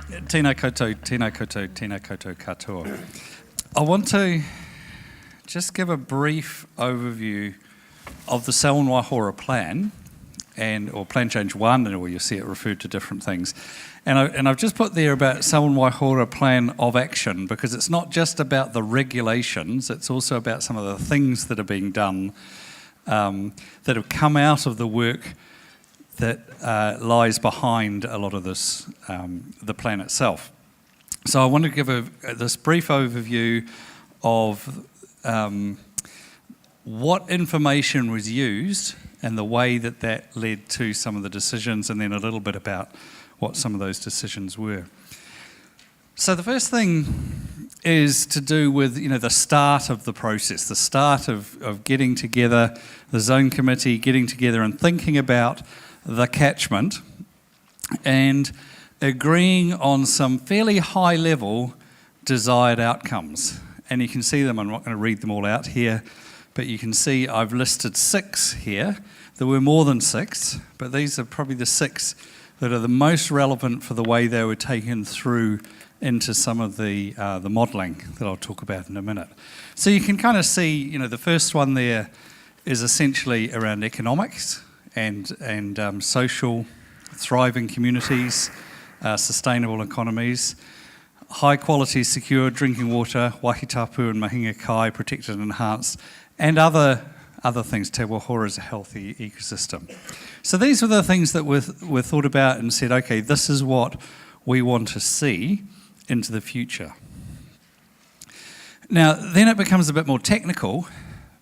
Tēnā koutou, tēnā koutou, tēnā koutou katoa. I want to just give a brief overview of the Selwyn Waihora plan, or Plan Change 1, or you'll see it referred to different things. And I've just put there about Selwyn Waihora plan of action, because it's not just about the regulations, it's also about some of the things that are being done that have come out of the work that lies behind a lot of this, the plan itself. So I want to give this brief overview of what information was used and the way that led to some of the decisions, and then a little bit about what some of those decisions were. So the first thing is to do with the start of the process, the start of getting together, the zone committee getting together and thinking about the catchment and agreeing on some fairly high level desired outcomes. And you can see them, I'm not going to read them all out here, but you can see I've listed 6 here. There were more than 6, but these are probably the 6 that are the most relevant for the way they were taken through into some of the modelling that I'll talk about in a minute. So you can kind of see, the first one there is essentially around economics and social, thriving communities, sustainable economies, high quality, secure drinking water, wahitapu and mahinga kai, protected and enhanced, and other things. Te Waihora is a healthy ecosystem. So these were the things that were thought about and said, okay, this is what we want to see into the future. Now, then it becomes a bit more technical,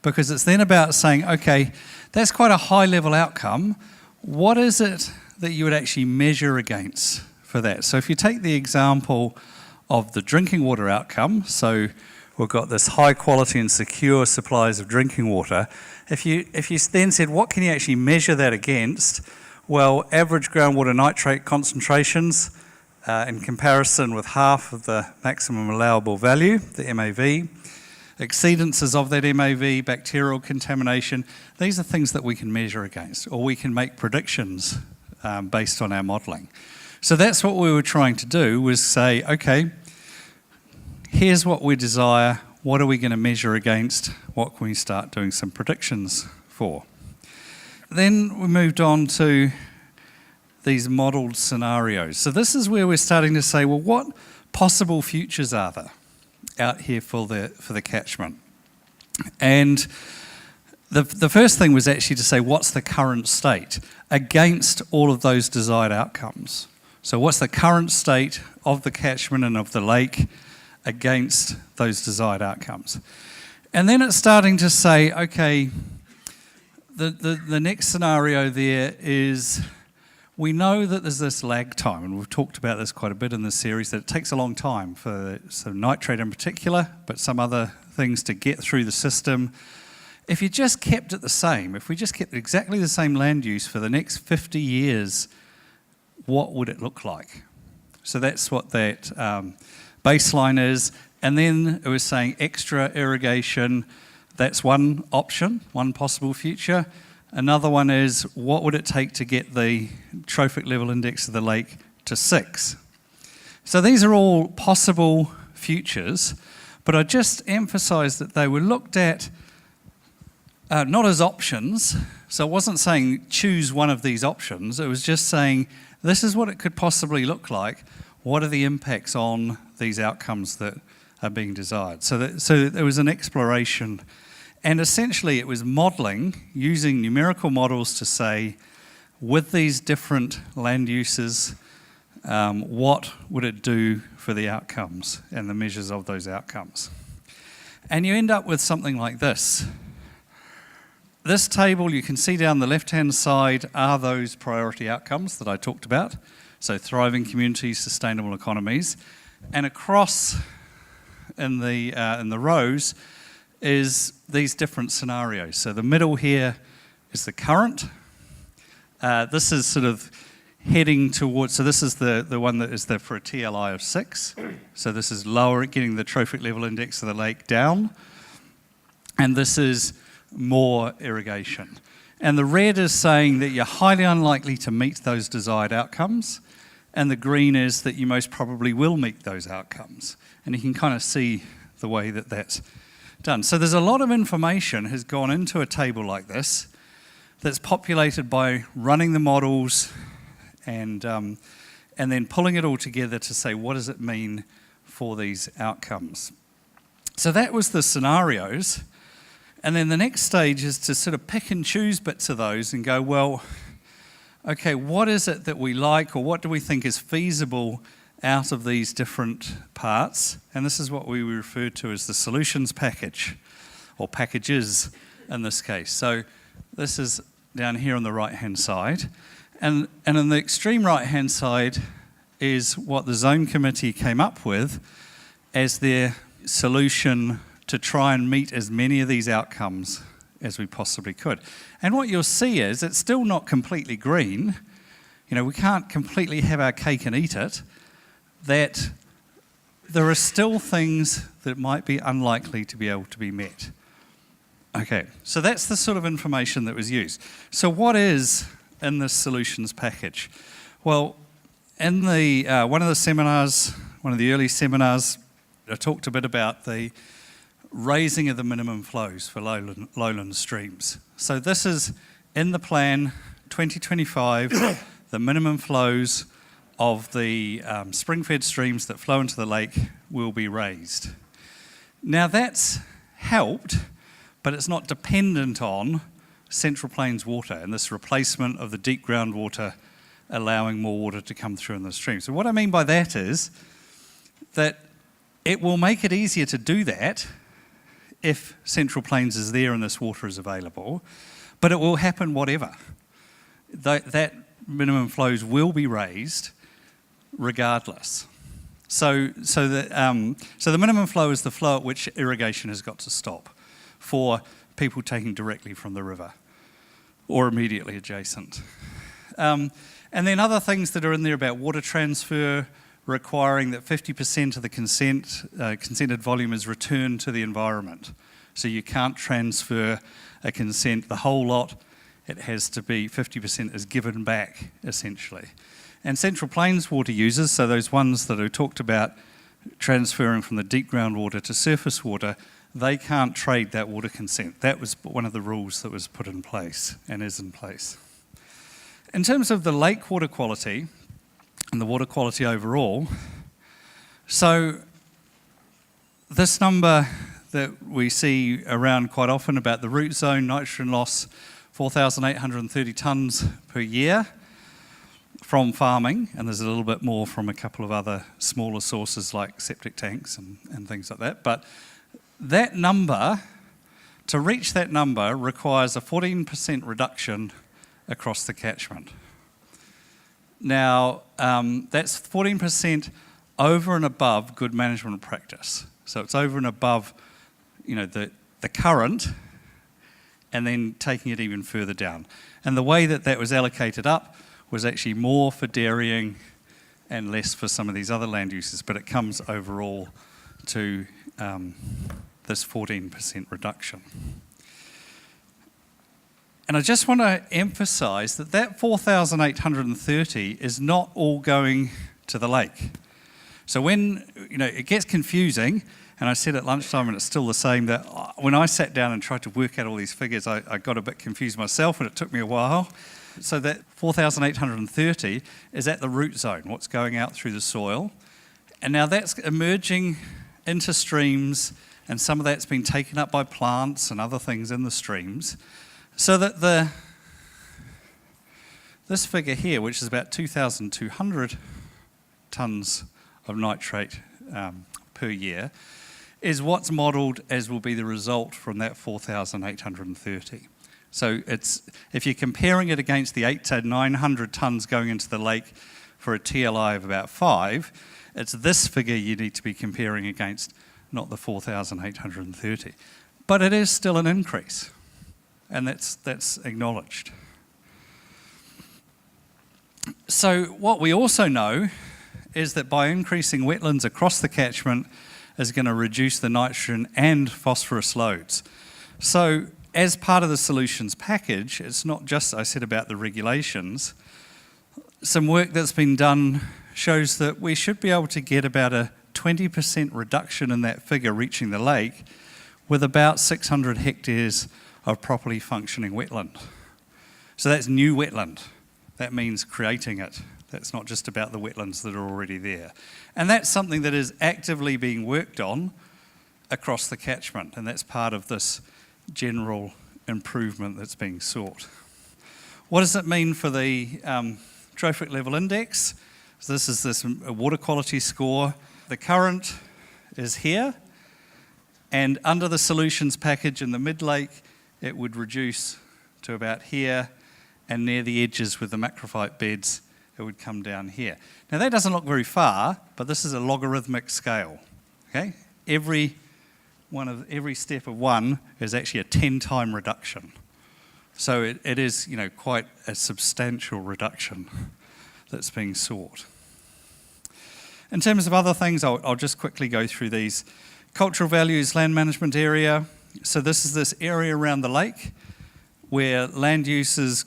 because it's then about saying, okay, that's quite a high level outcome. What is it that you would actually measure against for that? So if you take the example of the drinking water outcome, so we've got this high quality and secure supplies of drinking water. If you then said, what can you actually measure that against? Well, average groundwater nitrate concentrations in comparison with half of the maximum allowable value, the MAV, exceedances of that MAV, bacterial contamination. These are things that we can measure against, or we can make predictions based on our modelling. So that's what we were trying to do, was say, okay, here's what we desire, what are we going to measure against, what can we start doing some predictions for? Then we moved on to these modelled scenarios. So this is where we're starting to say, well, what possible futures are there out here for the catchment? And the first thing was actually to say, what's the current state against all of those desired outcomes? So what's the current state of the catchment and of the lake against those desired outcomes? And then it's starting to say, okay, the next scenario there is, we know that there's this lag time, and we've talked about this quite a bit in this series, that it takes a long time for some nitrate in particular, but some other things to get through the system. If you just kept it the same, if we just kept exactly the same land use for the next 50 years, what would it look like? So that's what that baseline is. And then it was saying extra irrigation, that's one option, one possible future. Another one is, what would it take to get the trophic level index of the lake to 6? So these are all possible futures, but I just emphasised that they were looked at not as options. So it wasn't saying choose one of these options, it was just saying this is what it could possibly look like. What are the impacts on these outcomes that are being desired? So there was an exploration. And essentially it was modelling, using numerical models to say, with these different land uses, what would it do for the outcomes and the measures of those outcomes? And you end up with something like this. This table, you can see down the left-hand side, are those priority outcomes that I talked about. So thriving communities, sustainable economies. And across in the rows is these different scenarios. So the middle here is the current. This is sort of heading towards, so this is the one that is there for a TLI of 6. So this is lower, getting the trophic level index of the lake down. And this is more irrigation. And the red is saying that you're highly unlikely to meet those desired outcomes. and the green is that you most probably will meet those outcomes. And you can kind of see the way that that's done. So there's a lot of information has gone into a table like this that's populated by running the models and then pulling it all together to say, what does it mean for these outcomes? So that was the scenarios. And then the next stage is to sort of pick and choose bits of those and go, well, okay, what is it that we like, or what do we think is feasible out of these different parts? And this is what we refer to as the solutions package, or packages in this case. So this is down here on the right-hand side. And on the extreme right-hand side is what the zone committee came up with as their solution to try and meet as many of these outcomes as we possibly could. And what you'll see is it's still not completely green. You know, we can't completely have our cake and eat it. That there are still things that might be unlikely to be able to be met. Okay, so that's the sort of information that was used. So what is in this solutions package? Well, in the one of the early seminars, I talked a bit about the raising of the minimum flows for lowland streams. So this is in the plan 2025, the minimum flows of the spring-fed streams that flow into the lake will be raised. Now that's helped, but it's not dependent on Central Plains water and this replacement of the deep groundwater allowing more water to come through in the stream. So what I mean by that is that it will make it easier to do that if Central Plains is there and this water is available, but it will happen whatever. That minimum flows will be raised regardless. So the minimum flow is the flow at which irrigation has got to stop for people taking directly from the river or immediately adjacent. And then other things that are in there about water transfer, requiring that 50% of the consented volume is returned to the environment. So you can't transfer a consent, the whole lot. It has to be 50% is given back, essentially. And Central Plains water users, so those ones that I talked about transferring from the deep groundwater to surface water, they can't trade that water consent. That was one of the rules that was put in place and is in place. In terms of the lake water quality, and the water quality overall. So this number that we see around quite often about the root zone nitrogen loss, 4,830 tonnes per year from farming, and there's a little bit more from a couple of other smaller sources like septic tanks and things like that. But that number, to reach that number, requires a 14% reduction across the catchment. Now, that's 14% over and above good management practice. So it's over and above, you know, the current, and then taking it even further down. And the way that was allocated up was actually more for dairying and less for some of these other land uses, but it comes overall to this 14% reduction. And I just want to emphasise that 4,830 is not all going to the lake. So when, you know, it gets confusing, and I said at lunchtime, and it's still the same, that when I sat down and tried to work out all these figures, I got a bit confused myself, and it took me a while. So that 4,830 is at the root zone, what's going out through the soil. And now that's emerging into streams, and some of that's been taken up by plants and other things in the streams. So that this figure here, which is about 2,200 tonnes of nitrate per year, is what's modelled as will be the result from that 4,830. So if you're comparing it against the 800 to 900 tonnes going into the lake for a TLI of about 5, it's this figure you need to be comparing against, not the 4,830. But it is still an increase. And that's acknowledged. So what we also know is that by increasing wetlands across the catchment is going to reduce the nitrogen and phosphorus loads. So as part of the solutions package, it's not just, I said about the regulations, some work that's been done shows that we should be able to get about a 20% reduction in that figure reaching the lake with about 600 hectares of properly functioning wetland. So that's new wetland. That means creating it. That's not just about the wetlands that are already there. And that's something that is actively being worked on across the catchment, and that's part of this general improvement that's being sought. What does it mean for the Trophic level index? So this is this water quality score. The current is here, and under the solutions package in the mid-lake, it would reduce to about here, and near the edges with the macrophyte beds, it would come down here. Now that doesn't look very far, but this is a logarithmic scale. Okay, every step of one is actually a 10-time reduction. So it is, quite a substantial reduction that's being sought. In terms of other things, I'll just quickly go through these. Cultural values, land management area. So this is this area around the lake where land uses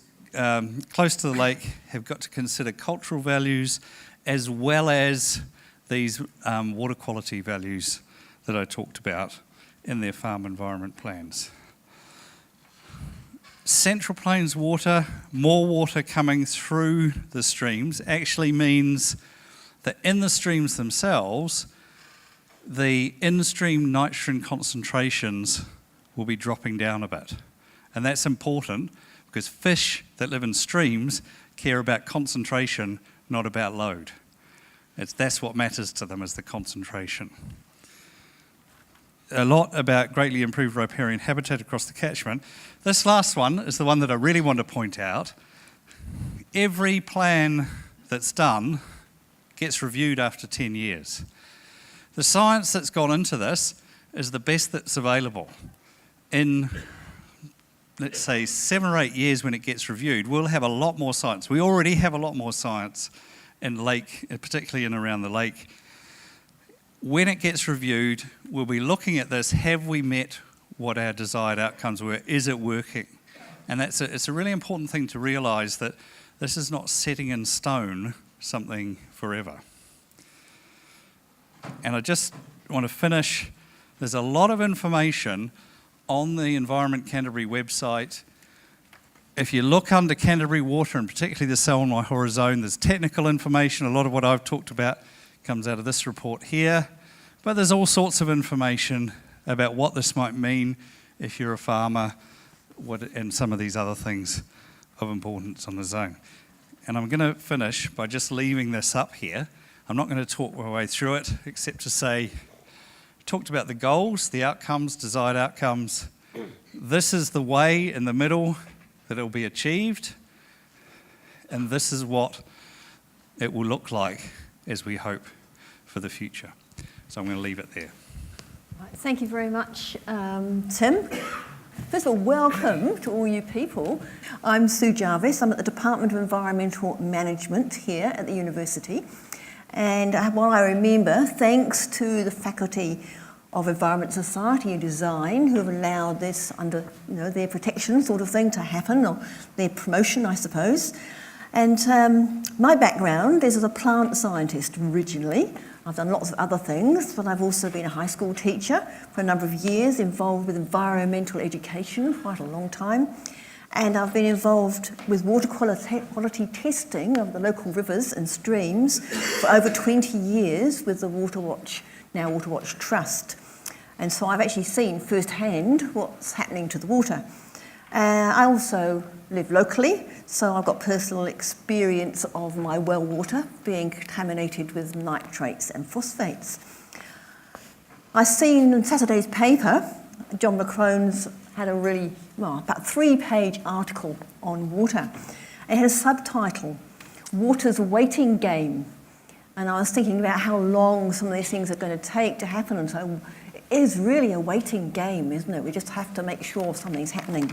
close to the lake have got to consider cultural values as well as these water quality values that I talked about in their farm environment plans. Central Plains water, more water coming through the streams actually means that in the streams themselves, the in-stream nitrogen concentrations will be dropping down a bit. And that's important because fish that live in streams care about concentration, not about load. That's what matters to them, is the concentration. A lot about greatly improved riparian habitat across the catchment. This last one is the one that I really want to point out. Every plan that's done gets reviewed after 10 years. The science that's gone into this is the best that's available. In, let's say, 7 or 8 years when it gets reviewed, we'll have a lot more science. We already have a lot more science in lake, particularly in around the lake. When it gets reviewed, we'll be looking at this. Have we met what our desired outcomes were? Is it working? And it's a really important thing to realise, that this is not setting in stone something forever. And I just want to finish. There's a lot of information on the Environment Canterbury website. If you look under Canterbury Water, and particularly the Selwyn Waihora zone, there's technical information. A lot of what I've talked about comes out of this report here. But there's all sorts of information about what this might mean if you're a farmer, and some of these other things of importance on the zone. And I'm going to finish by just leaving this up here. I'm not going to talk my way through it, except to say, talked about the goals, the outcomes, desired outcomes. This is the way in the middle that it will be achieved, and this is what it will look like as we hope for the future. So I'm going to leave it there. Thank you very much, Tim. First of all, welcome to all you people. I'm Sue Jarvis. I'm at the Department of Environmental Management here at the university. And while I remember, thanks to the Faculty of Environment, Society and Design, who have allowed this under their protection sort of thing to happen, or their promotion, I suppose. And my background is as a plant scientist originally. I've done lots of other things, but I've also been a high school teacher for a number of years, involved with environmental education quite a long time. And I've been involved with water quality testing of the local rivers and streams for over 20 years with the Waterwatch, now Waterwatch Trust. And so I've actually seen firsthand what's happening to the water. I also live locally, so I've got personal experience of my well water being contaminated with nitrates and phosphates. I've seen in Saturday's paper, John McCrone's had a really, about 3-page article on water. It had a subtitle, Water's Waiting Game. And I was thinking about how long some of these things are going to take to happen. And so it is really a waiting game, isn't it? We just have to make sure something's happening.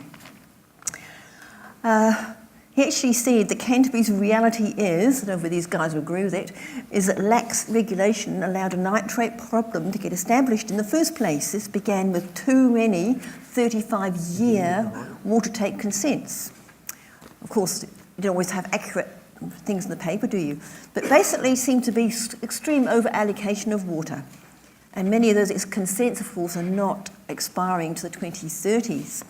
He actually said that Canterbury's reality is, and over these guys will agree with it, is that lax regulation allowed a nitrate problem to get established in the first place. This began with too many 35-year water take consents. Of course, you don't always have accurate things in the paper, do you? But basically seem to be extreme over-allocation of water. And many of those consents, of course, are not expiring to the 2030s.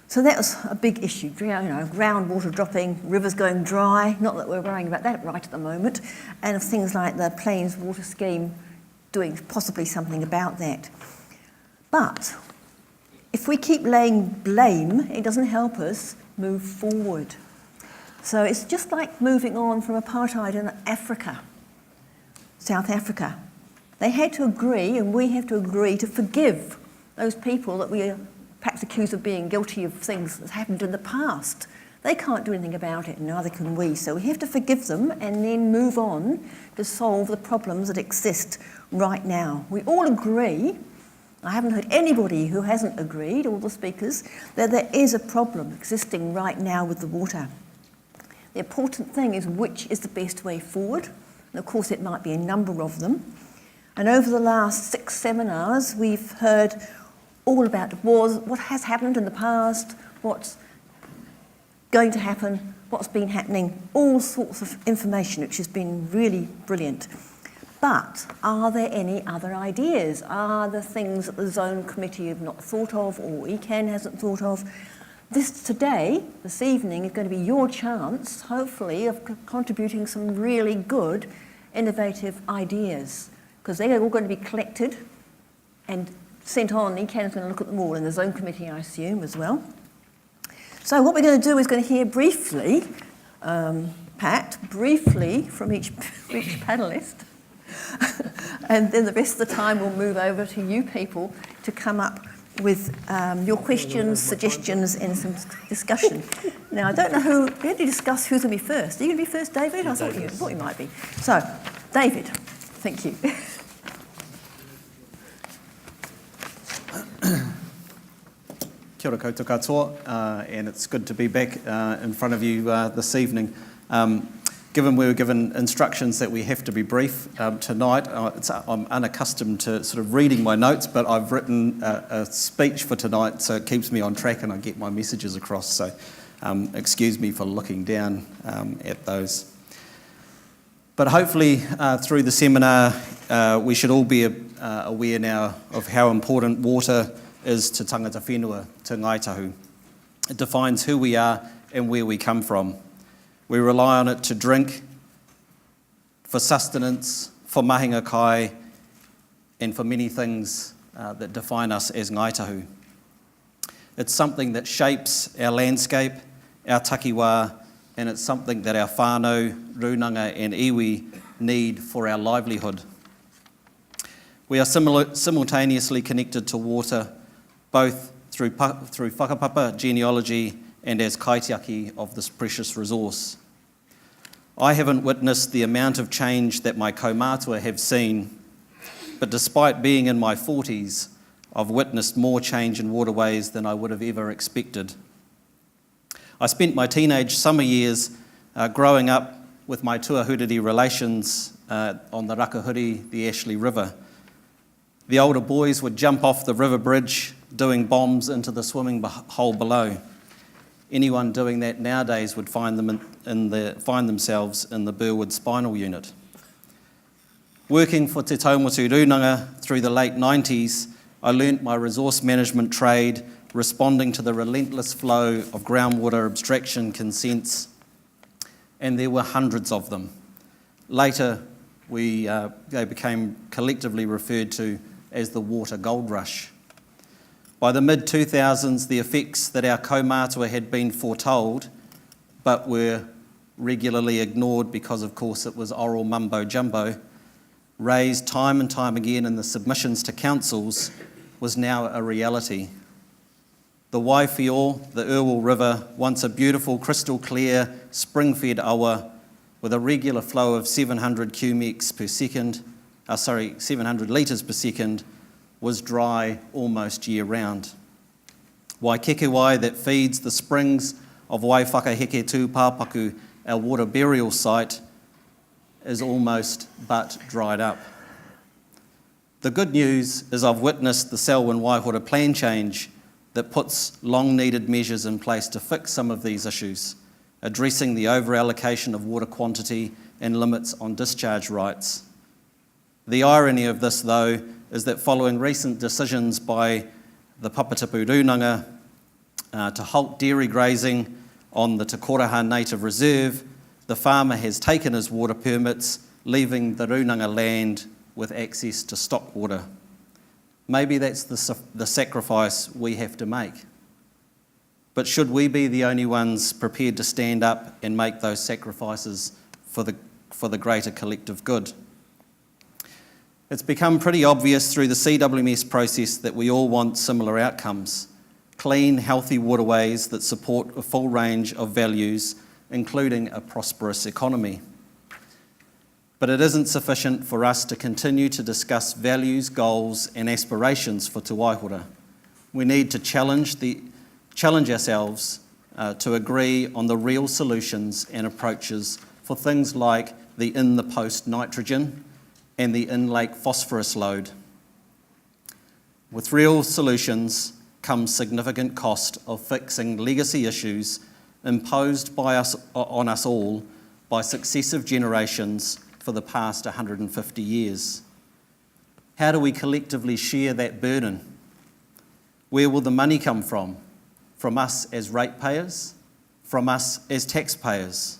So that was a big issue, groundwater dropping, rivers going dry, not that we're worrying about that right at the moment, and of things like the Plains Water Scheme doing possibly something about that. But if we keep laying blame, it doesn't help us move forward. So it's just like moving on from apartheid in Africa, South Africa. They had to agree, and we have to agree to forgive those people that we are perhaps accused of being guilty of things that happened in the past. They can't do anything about it, and neither can we. So we have to forgive them and then move on to solve the problems that exist right now. We all agree, I haven't heard anybody who hasn't agreed, all the speakers, that there is a problem existing right now with the water. The important thing is which is the best way forward, and of course it might be a number of them. And over the last 6 seminars, we've heard all about wars, what has happened in the past, what's going to happen, what's been happening, all sorts of information, which has been really brilliant. But are there any other ideas? Are there things that the Zone Committee have not thought of, or ECAN hasn't thought of? This evening, is going to be your chance, hopefully, of contributing some really good, innovative ideas, because they're all going to be collected and sent on. ECAN is going to look at them all, and the Zone Committee, I assume, as well. So what we're going to do is going to hear briefly, Pat, briefly from each panellist, and then the rest of the time we'll move over to you people to come up with your questions, suggestions, and some discussion. Now, I don't know who, we had to discuss who's going to be first. Are you going to be first, David? I thought you might be. So, David, thank you. Kia ora koutou katoa, and it's good to be back in front of you this evening. Given we were given instructions that we have to be brief tonight, I'm unaccustomed to sort of reading my notes, but I've written a speech for tonight, so it keeps me on track and I get my messages across, so excuse me for looking down at those. But hopefully through the seminar we should all be aware now of how important water is to tangata whenua, to Ngaitahu. It defines who we are and where we come from. We rely on it to drink, for sustenance, for mahinga kai, and for many things that define us as Ngaitahu. It's something that shapes our landscape, our takiwā, and it's something that our whānau, runanga and iwi need for our livelihood. We are simultaneously connected to water, both through whakapapa, genealogy, and as kaitiaki of this precious resource. I haven't witnessed the amount of change that my kaumātua have seen, but despite being in my 40s, I've witnessed more change in waterways than I would have ever expected. I spent my teenage summer years growing up with my tuahuriri relations on the Rakahuri, the Ashley River. The older boys would jump off the river bridge doing bombs into the swimming hole below. Anyone doing that nowadays would find themselves in the Burwood spinal unit. Working for Te Taumatu Runanga through the late 90s, I learnt my resource management trade, responding to the relentless flow of groundwater abstraction consents, and there were hundreds of them. Later, they became collectively referred to as the water gold rush. By the mid-2000s, the effects that our kaumātua had been foretold, but were regularly ignored because, of course, it was oral mumbo-jumbo, raised time and time again in the submissions to councils, was now a reality. The Waihora, the Irwell River, once a beautiful, crystal-clear, spring-fed awa with a regular flow of 700 litres per second, was dry almost year-round. Waikekewai, that feeds the springs of Waiwhakaheke Tū Pāpaku, our water burial site, is almost but dried up. The good news is I've witnessed the Selwyn Waihora plan change that puts long-needed measures in place to fix some of these issues, addressing the over-allocation of water quantity and limits on discharge rights. The irony of this, though, is that following recent decisions by the Papatipu Runanga to halt dairy grazing on the Te Koraha Native Reserve, the farmer has taken his water permits, leaving the Runanga land with access to stock water. Maybe that's the sacrifice we have to make. But should we be the only ones prepared to stand up and make those sacrifices for the greater collective good? It's become pretty obvious through the CWMS process that we all want similar outcomes: clean, healthy waterways that support a full range of values, including a prosperous economy. But it isn't sufficient for us to continue to discuss values, goals and aspirations for Te Waihora. We need to challenge ourselves to agree on the real solutions and approaches for things like the in-the-post nitrogen and the in-lake phosphorus load. With real solutions comes significant cost of fixing legacy issues imposed on us all by successive generations for the past 150 years. How do we collectively share that burden? Where will the money come from? From us as ratepayers? From us as taxpayers?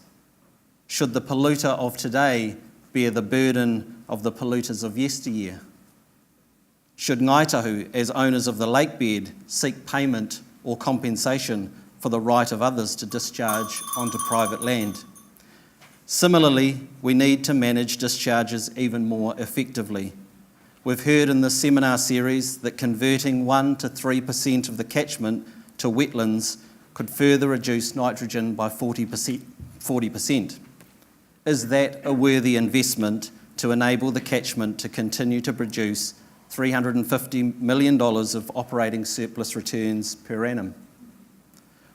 Should the polluter of today bear the burden of the polluters of yesteryear? Should Ngaitahu, as owners of the lake bed, seek payment or compensation for the right of others to discharge onto private land? Similarly, we need to manage discharges even more effectively. We've heard in this seminar series that converting 1 to 3% of the catchment to wetlands could further reduce nitrogen by 40%. Is that a worthy investment to enable the catchment to continue to produce $350 million of operating surplus returns per annum?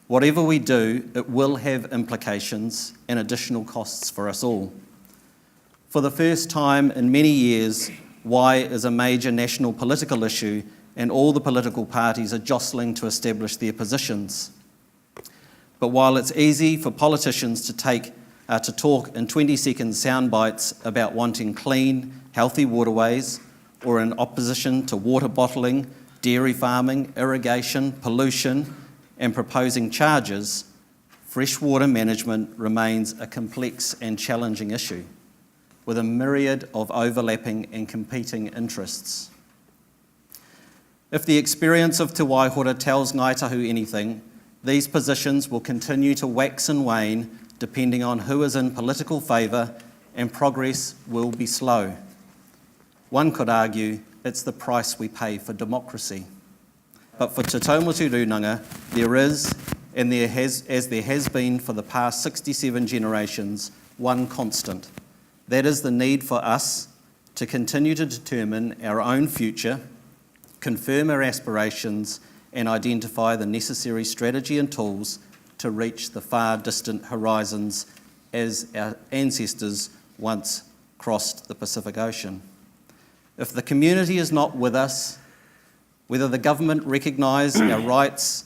Whatever we do, it will have implications and additional costs for us all. For the first time in many years, why is a major national political issue and all the political parties are jostling to establish their positions. But while it's easy for politicians to talk in 20-second sound bites about wanting clean, healthy waterways or in opposition to water bottling, dairy farming, irrigation, pollution, and proposing charges, freshwater management remains a complex and challenging issue with a myriad of overlapping and competing interests. If the experience of Te Waihora tells Ngaitahu anything, these positions will continue to wax and wane depending on who is in political favour, and progress will be slow. One could argue it's the price we pay for democracy. But for Te Taumatu Runanga, there is, and there has been for the past 67 generations, one constant. That is the need for us to continue to determine our own future, confirm our aspirations, and identify the necessary strategy and tools to reach the far distant horizons as our ancestors once crossed the Pacific Ocean. If the community is not with us, whether the government recognise our rights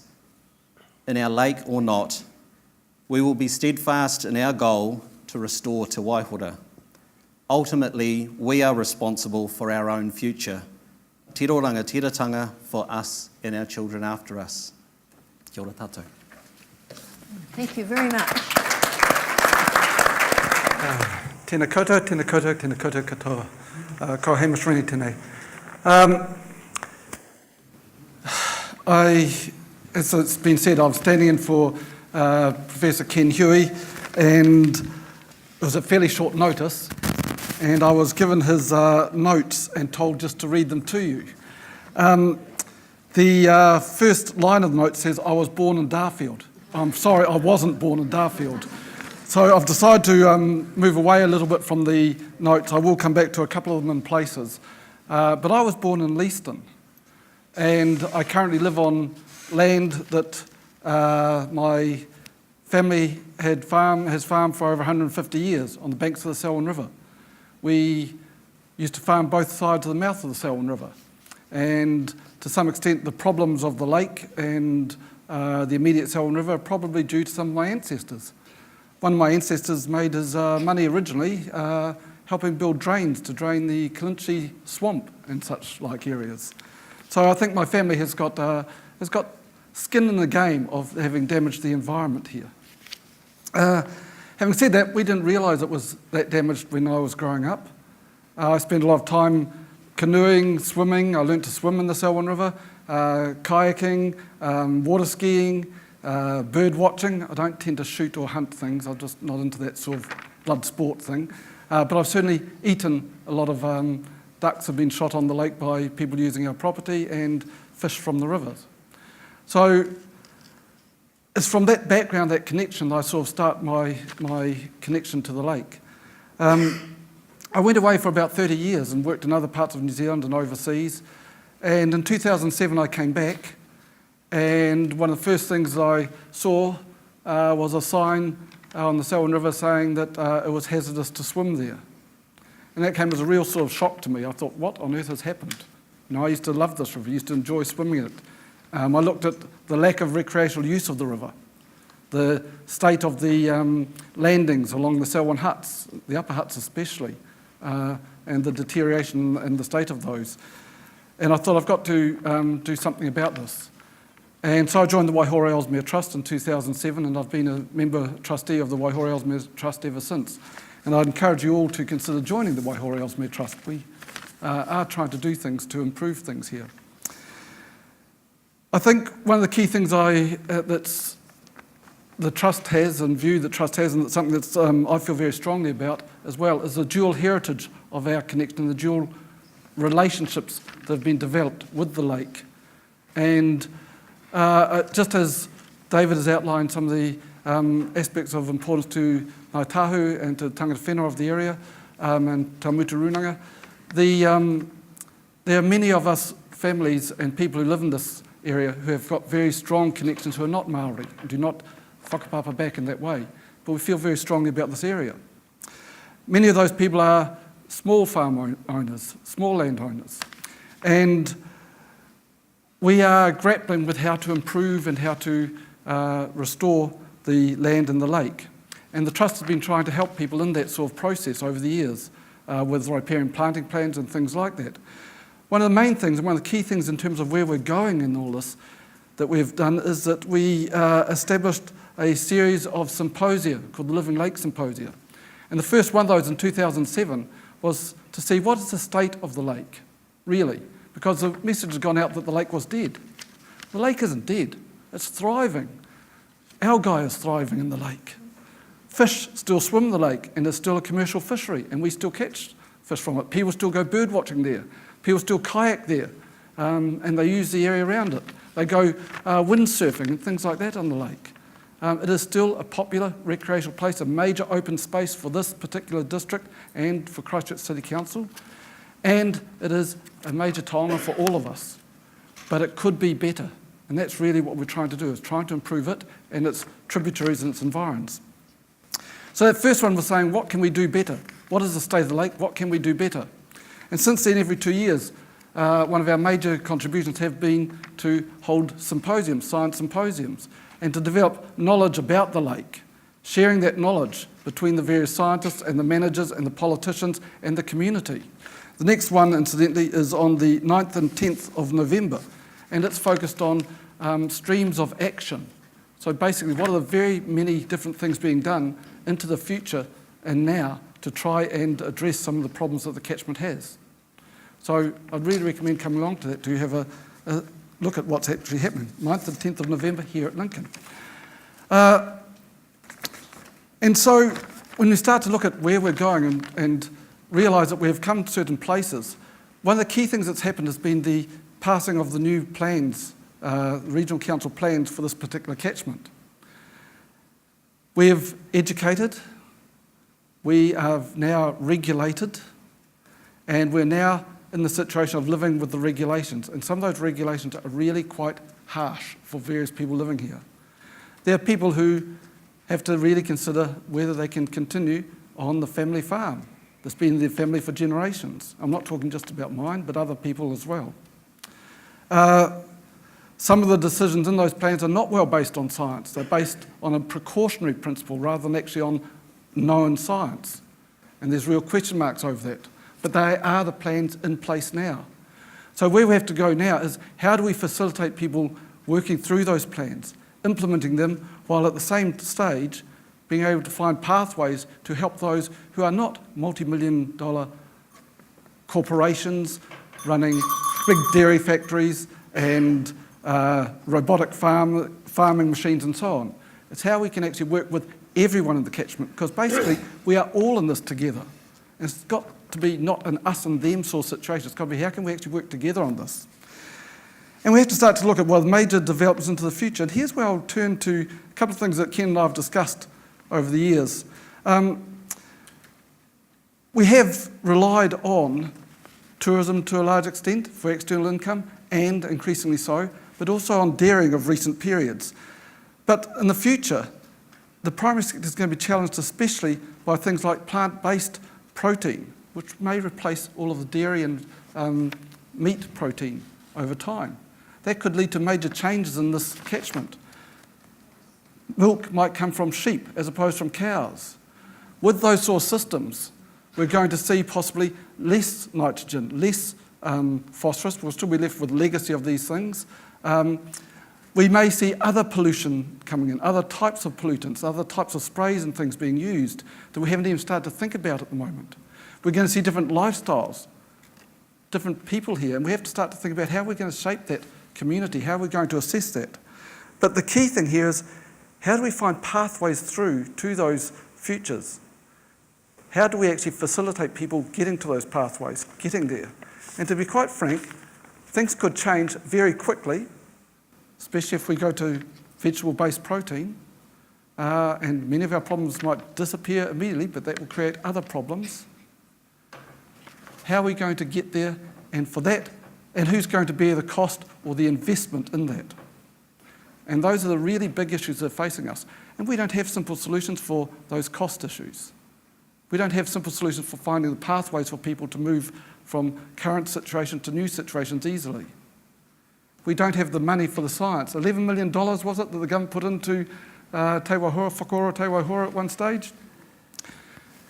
in our lake or not, we will be steadfast in our goal to restore Te Waihora. Ultimately, we are responsible for our own future. Te Roranga Tiratanga for us and our children after us. Kia ora tātou. Thank you very much. Tēnā koutou, tēnā koutou, tēnā koutou katoa. Ko Hamish Rennie tēnei. As it's been said, I'm standing in for Professor Ken Huey, and it was a fairly short notice, and I was given his notes and told just to read them to you. The first line of the note says, I was born in Darfield. I'm sorry, I wasn't born in Darfield. So I've decided to move away a little bit from the notes. I will come back to a couple of them in places. But I was born in Leaston, and I currently live on land that my family has farmed for over 150 years on the banks of the Selwyn River. We used to farm both sides of the mouth of the Selwyn River, and to some extent the problems of the lake and the immediate Selwyn River are probably due to some of my ancestors. one of my ancestors made his money originally helping build drains to drain the Kalinchi swamp and such like areas. So I think my family has got skin in the game of having damaged the environment here. Having said that, we didn't realise it was that damaged when I was growing up. I spent a lot of time canoeing, swimming. I learnt to swim in the Selwyn River, kayaking, water skiing, bird watching. I don't tend to shoot or hunt things. I'm just not into that sort of blood sport thing. But I've certainly eaten a lot of ducks have been shot on the lake by people using our property, and fish from the rivers. So it's from that background, that connection, that I sort of start my connection to the lake. I went away for about 30 years and worked in other parts of New Zealand and overseas. And in 2007 I came back, and one of the first things I saw was a sign on the Selwyn River saying that it was hazardous to swim there. And that came as a real sort of shock to me. I thought, what on earth has happened? You know, I used to love this river, I used to enjoy swimming in it. I looked at the lack of recreational use of the river, the state of the landings along the Selwyn huts, the upper huts especially, and the deterioration in the state of those. And I thought, I've got to do something about this. And so I joined the Waihora Ellesmere Trust in 2007, and I've been a member trustee of the Waihora Ellesmere Trust ever since. And I'd encourage you all to consider joining the Waihora Ellesmere Trust. We are trying to do things to improve things here. I think one of the key things that's the trust has, and view the trust has, and it's something that I feel very strongly about as well, is the dual heritage of our connection and the dual relationships that have been developed with the lake. And just as David has outlined some of the aspects of importance to Ngāi Tahu and to tangata whenua of the area and Te Muturunanga, there are many of us families and people who live in this area who have got very strong connections who are not Māori and do not whakapapa back in that way, but we feel very strongly about this area. Many of those people are small farm owners, small landowners, and we are grappling with how to improve and how to restore the land and the lake. And the Trust has been trying to help people in that sort of process over the years with riparian planting plans and things like that. One of the main things, and one of the key things in terms of where we're going in all this that we've done, is that we established a series of symposia called the Living Lake Symposia. And the first one of those in 2007 was to see what is the state of the lake, really, because the message has gone out that the lake was dead. The lake isn't dead, it's thriving. Algae is thriving in the lake. Fish still swim the lake, and it's still a commercial fishery, and we still catch fish from it. People still go bird watching there. People still kayak there, and they use the area around it. They go windsurfing and things like that on the lake. It is still a popular recreational place, a major open space for this particular district and for Christchurch City Council. And it is a major taonga for all of us. But it could be better. And that's really what we're trying to do, is trying to improve it and its tributaries and its environs. So that first one was saying, what can we do better? What is the state of the lake? What can we do better? And since then, every 2 years, one of our major contributions have been to hold symposiums, science symposiums, and to develop knowledge about the lake, sharing that knowledge between the various scientists and the managers and the politicians and the community. The next one, incidentally, is on the 9th and 10th of November, and it's focused on streams of action. So basically, what are the very many different things being done into the future and now to try and address some of the problems that the catchment has. So I'd really recommend coming along to that to have a look at what's actually happening. 9th and 10th of November here at Lincoln. And so when we start to look at where we're going and realise that we've come to certain places, one of the key things that's happened has been the passing of the new plans, regional council plans for this particular catchment. We have educated, we have now regulated, and we're now in the situation of living with the regulations. And some of those regulations are really quite harsh for various people living here. There are people who have to really consider whether they can continue on the family farm that's been in their family for generations. I'm not talking just about mine, but other people as well. Some of the decisions in those plans are not well based on science. They're based on a precautionary principle rather than actually on known science. And there's real question marks over that. But they are the plans in place now. So where we have to go now is how do we facilitate people working through those plans, implementing them, while at the same stage being able to find pathways to help those who are not multi-million-dollar corporations running big dairy factories and robotic farming machines and so on. It's how we can actually work with everyone in the catchment, because basically we are all in this together. And it's got to be not an us and them sort of situation. It's got to be how can we actually work together on this. And we have to start to look at major developments into the future. And here's where I'll turn to a couple of things that Ken and I have discussed over the years. We have relied on tourism to a large extent for external income, and increasingly so, but also on dairying of recent periods. But in the future, the primary sector is going to be challenged especially by things like plant-based protein, which may replace all of the dairy and meat protein over time. That could lead to major changes in this catchment. Milk might come from sheep as opposed from cows. With those sort of systems, we're going to see possibly less nitrogen, less phosphorus. We'll still be left with the legacy of these things. We may see other pollution coming in, other types of pollutants, other types of sprays and things being used that we haven't even started to think about at the moment. We're going to see different lifestyles, different people here, and we have to start to think about how we're going to shape that community, how we're going to assess that. But the key thing here is how do we find pathways through to those futures? How do we actually facilitate people getting to those pathways, getting there? And to be quite frank, things could change very quickly, especially if we go to vegetable-based protein, and many of our problems might disappear immediately, but that will create other problems. How are we going to get there, and for that, and who's going to bear the cost or the investment in that? And those are the really big issues that are facing us. And we don't have simple solutions for those cost issues. We don't have simple solutions for finding the pathways for people to move from current situation to new situations easily. We don't have the money for the science. $11 million, was it, that the government put into Te Waihora, Whakaora Te Waihora at one stage?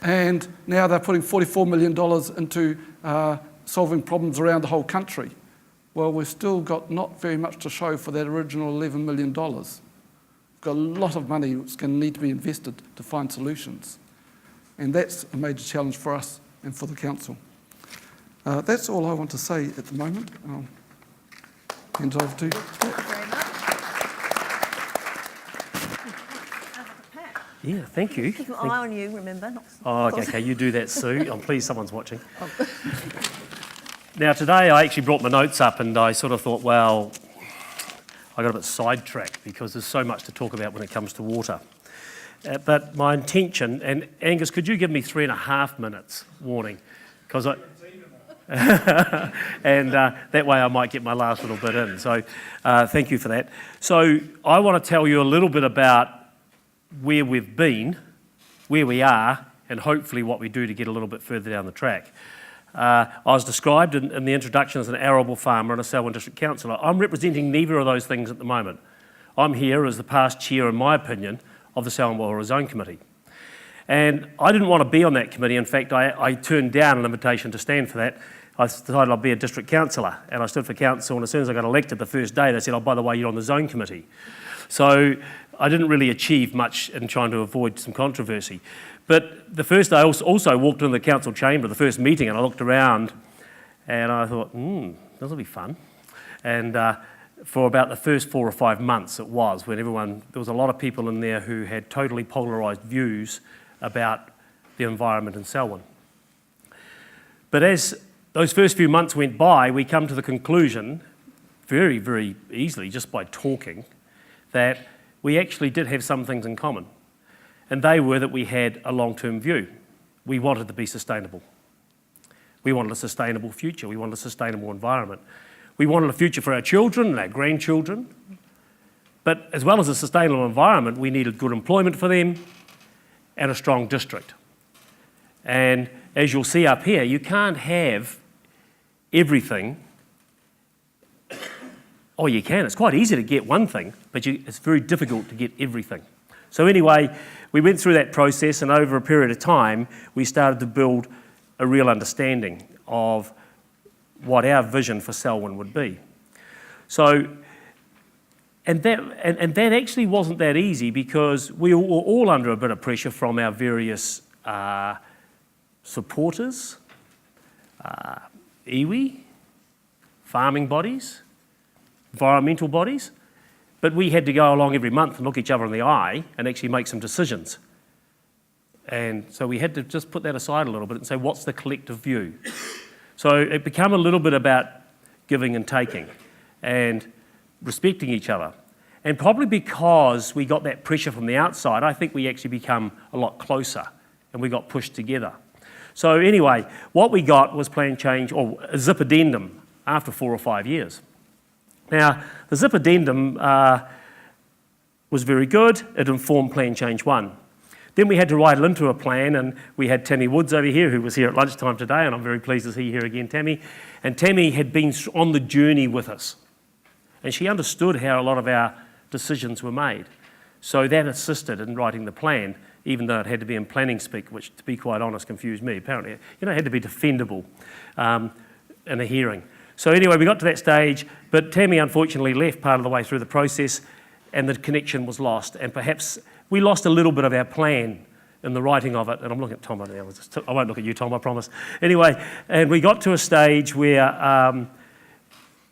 And now they're putting $44 million into solving problems around the whole country. Well, we've still got not very much to show for that original $11 million. We've got a lot of money that's going to need to be invested to find solutions. And that's a major challenge for us and for the council. That's all I want to say at the moment. I'll hand it over to you. Yeah, thank you. Keep an eye on you, remember. Okay, you do that, Sue. I'm pleased someone's watching. Now, today I actually brought my notes up and I sort of thought, well, I got a bit sidetracked because there's so much to talk about when it comes to water. But my intention, and Angus, could you give me 3.5 minutes warning? Because and that way I might get my last little bit in. So thank you for that. So I want to tell you a little bit about where we've been, where we are, and hopefully what we do to get a little bit further down the track. I was described in the introduction as an arable farmer and a Selwyn District Councillor. I'm representing neither of those things at the moment. I'm here as the past chair, in my opinion, of the Selwyn Waihora Zone Committee. And I didn't want to be on that committee. In fact, I turned down an invitation to stand for that. I decided I'd be a district councillor, and I stood for council, and as soon as I got elected the first day, they said, oh, by the way, you're on the zone committee. So I didn't really achieve much in trying to avoid some controversy. But the first day I also walked into the council chamber, the first meeting, and I looked around, and I thought, this will be fun. And for about the first 4 or 5 months it was, when there was a lot of people in there who had totally polarised views about the environment in Selwyn. But as those first few months went by, we come to the conclusion, very, very easily, just by talking, that we actually did have some things in common. And they were that we had a long-term view. We wanted to be sustainable. We wanted a sustainable future. We wanted a sustainable environment. We wanted a future for our children and our grandchildren. But as well as a sustainable environment, we needed good employment for them and a strong district. And as you'll see up here, you can't have everything Oh, you can. It's quite easy to get one thing, but it's very difficult to get everything. So anyway, we went through that process, and over a period of time, we started to build a real understanding of what our vision for Selwyn would be. So, and that actually wasn't that easy, because we were all under a bit of pressure from our various supporters, iwi, farming bodies, environmental bodies, but we had to go along every month and look each other in the eye and actually make some decisions. And so we had to just put that aside a little bit and say, what's the collective view? So it became a little bit about giving and taking and respecting each other. And probably because we got that pressure from the outside, I think we actually become a lot closer and we got pushed together. So anyway, what we got was plan change, or a zip addendum after 4 or 5 years. Now, the zip addendum was very good. It informed Plan Change 1. Then we had to write it into a plan, and we had Tammy Woods over here, who was here at lunchtime today, and I'm very pleased to see you here again, Tammy. And Tammy had been on the journey with us, and she understood how a lot of our decisions were made. So that assisted in writing the plan, even though it had to be in planning speak, which, to be quite honest, confused me. Apparently, it had to be defendable in a hearing. So anyway, we got to that stage, but Tammy unfortunately left part of the way through the process, and the connection was lost. And perhaps we lost a little bit of our plan in the writing of it. And I'm looking at Tom right now. I won't look at you, Tom, I promise. Anyway, and we got to a stage where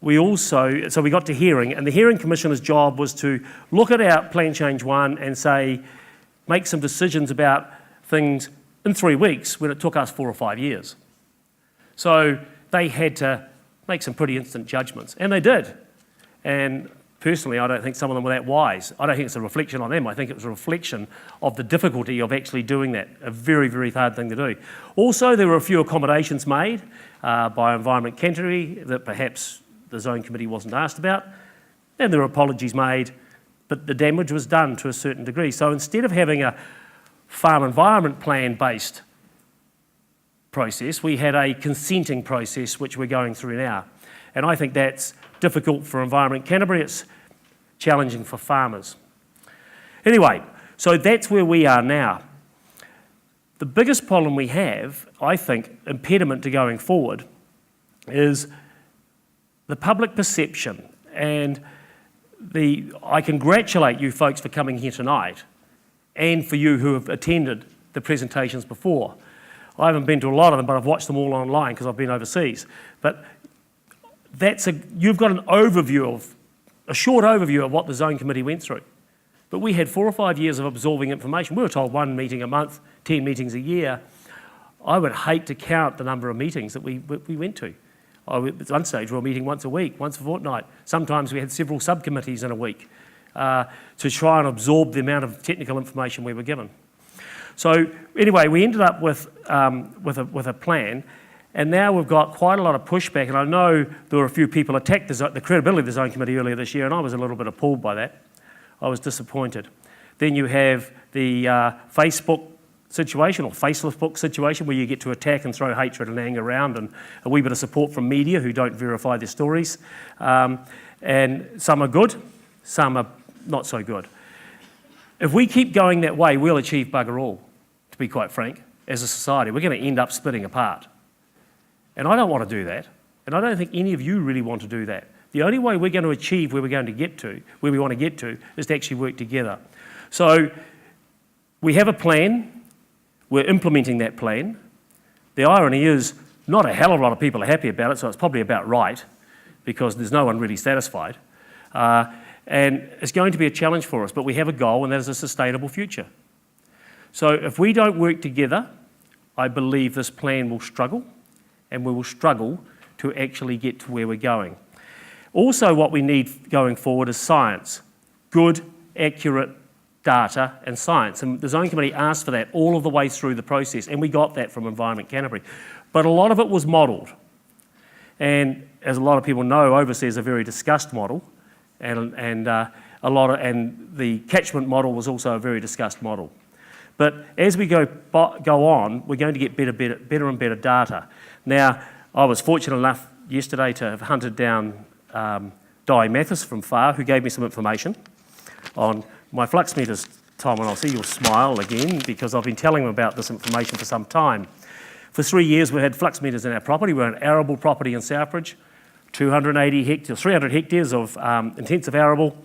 we got to hearing, and the hearing commissioner's job was to look at our Plan Change 1 and say, make some decisions about things in 3 weeks when it took us 4 or 5 years. So they had to make some pretty instant judgments, and they did. And personally, I don't think some of them were that wise. I don't think it's a reflection on them. I think it was a reflection of the difficulty of actually doing that, a very, very hard thing to do. Also, there were a few accommodations made by Environment Canterbury that perhaps the Zone Committee wasn't asked about, and there were apologies made, but the damage was done to a certain degree. So instead of having a farm environment plan-based process, we had a consenting process which we're going through now. And I think that's difficult for Environment Canterbury, it's challenging for farmers. Anyway, so that's where we are now. The biggest problem we have, I think, impediment to going forward, is the public perception. And I congratulate you folks for coming here tonight, and for you who have attended the presentations before. I haven't been to a lot of them, but I've watched them all online because I've been overseas. But you've got a short overview of what the Zone Committee went through. But we had 4 or 5 years of absorbing information. We were told 1 meeting a month, 10 meetings a year. I would hate to count the number of meetings that we went to. At one stage, we were meeting once a week, once a fortnight. Sometimes we had several subcommittees in a week to try and absorb the amount of technical information we were given. So anyway, we ended up with a plan, and now we've got quite a lot of pushback. And I know there were a few people attacked the credibility of the Zone Committee earlier this year, and I was a little bit appalled by that. I was disappointed. Then you have the Facebook situation, or faceless book situation, where you get to attack and throw hatred and anger around, and a wee bit of support from media who don't verify their stories. And some are good, some are not so good. If we keep going that way, we'll achieve bugger all, to be quite frank, as a society. We're going to end up splitting apart. And I don't want to do that. And I don't think any of you really want to do that. The only way we're going to achieve where we want to get to, is to actually work together. So we have a plan. We're implementing that plan. The irony is, not a hell of a lot of people are happy about it, so it's probably about right, because there's no one really satisfied. And it's going to be a challenge for us, but we have a goal, and that is a sustainable future. So if we don't work together, I believe this plan will struggle, and we will struggle to actually get to where we're going. Also, what we need going forward is science. Good, accurate data and science. And the Zone Committee asked for that all of the way through the process, and we got that from Environment Canterbury. But a lot of it was modelled. And as a lot of people know, overseas is a very discussed model, and the catchment model was also a very discussed model. But as we go on, we're going to get better and better data. Now, I was fortunate enough yesterday to have hunted down Di Mathis from FAR, who gave me some information on my flux meters. Tom, and I'll see you'll smile again because I've been telling them about this information for some time. For 3 years, we had flux meters in our property. We're an arable property in Southbridge, 280 hectares, 300 hectares of intensive arable.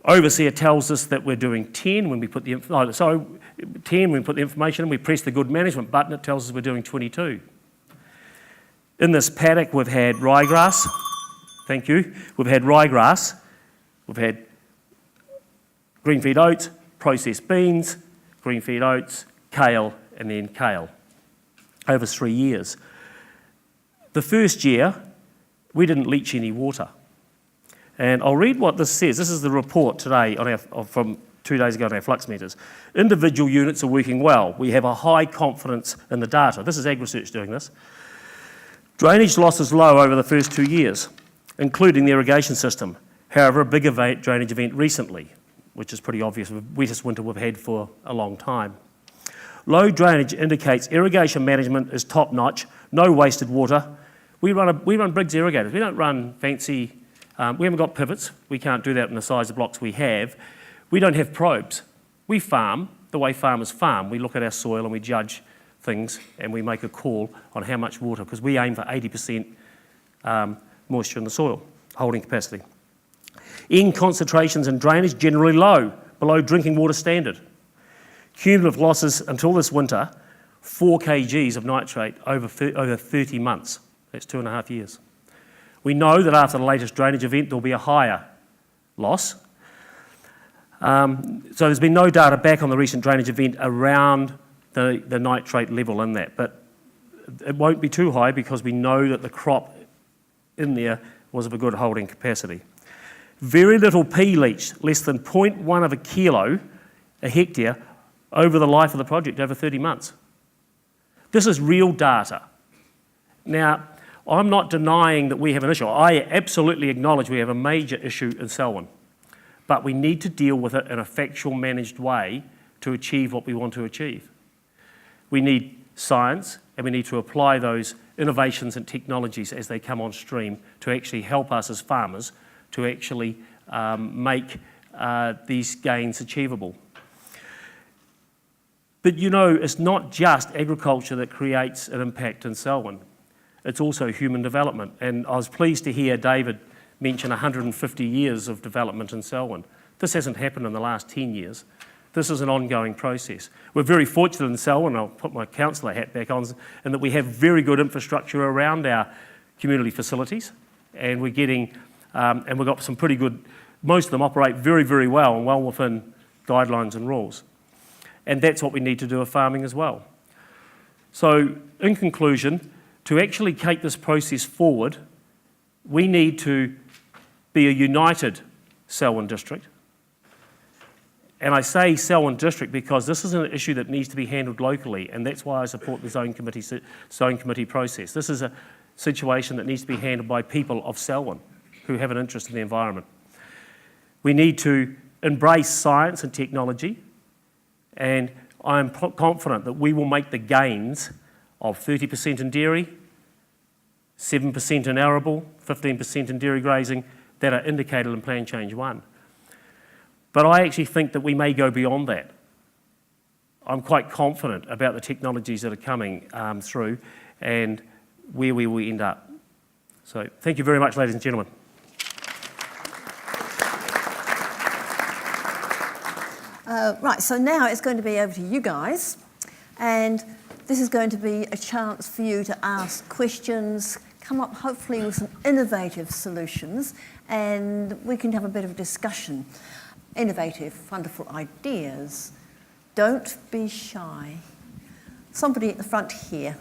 Overseer tells us that we're doing 10 when we put the 10 when we put the information in. We press the good management button. It tells us we're doing 22. In this paddock, we've had ryegrass. Thank you. We've had ryegrass. We've had green feed oats, processed beans, green feed oats, kale, and then kale over 3 years. The first year, we didn't leach any water. And I'll read what this says. This is the report today from 2 days ago on our flux meters. Individual units are working well. We have a high confidence in the data. This is AgResearch doing this. Drainage loss is low over the first 2 years, including the irrigation system. However, a bigger drainage event recently, which is pretty obvious, the wettest winter we've had for a long time. Low drainage indicates irrigation management is top notch, no wasted water. We run Briggs irrigators. We don't run fancy, we haven't got pivots. We can't do that in the size of blocks we have. We don't have probes. We farm the way farmers farm. We look at our soil and we judge things and we make a call on how much water, because we aim for 80% moisture in the soil, holding capacity. N concentrations in drainage generally low, below drinking water standard. Cumulative losses until this winter, 4 kgs of nitrate over 30 months. That's 2.5 years. We know that after the latest drainage event, there'll be a higher loss. So there's been no data back on the recent drainage event around the nitrate level in that, but it won't be too high because we know that the crop in there was of a good holding capacity. Very little P leached, less than 0.1 of a kilo a hectare over the life of the project, over 30 months. This is real data. Now, I'm not denying that we have an issue. I absolutely acknowledge we have a major issue in Selwyn, but we need to deal with it in a factual, managed way to achieve what we want to achieve. We need science, and we need to apply those innovations and technologies as they come on stream to actually help us as farmers to actually make these gains achievable. But you know, it's not just agriculture that creates an impact in Selwyn. It's also human development. And I was pleased to hear David mention 150 years of development in Selwyn. This hasn't happened in the last 10 years. This is an ongoing process. We're very fortunate in Selwyn, I'll put my councillor hat back on, in that we have very good infrastructure around our community facilities, and we're getting, and we've got some pretty good, most of them operate very, very well and well within guidelines and rules. And that's what we need to do with farming as well. So, in conclusion, to actually take this process forward, we need to be a united Selwyn district. And I say Selwyn district because this is an issue that needs to be handled locally, and that's why I support the zone committee process. This is a situation that needs to be handled by people of Selwyn who have an interest in the environment. We need to embrace science and technology, and I'm confident that we will make the gains of 30% in dairy, 7% in arable, 15% in dairy grazing that are indicated in Plan Change 1. But I actually think that we may go beyond that. I'm quite confident about the technologies that are coming through and where we will end up. So thank you very much, ladies and gentlemen. Right, so now it's going to be over to you guys, and this is going to be a chance for you to ask questions, come up hopefully with some innovative solutions, and we can have a bit of a discussion. Innovative, wonderful ideas. Don't be shy. Somebody at the front here.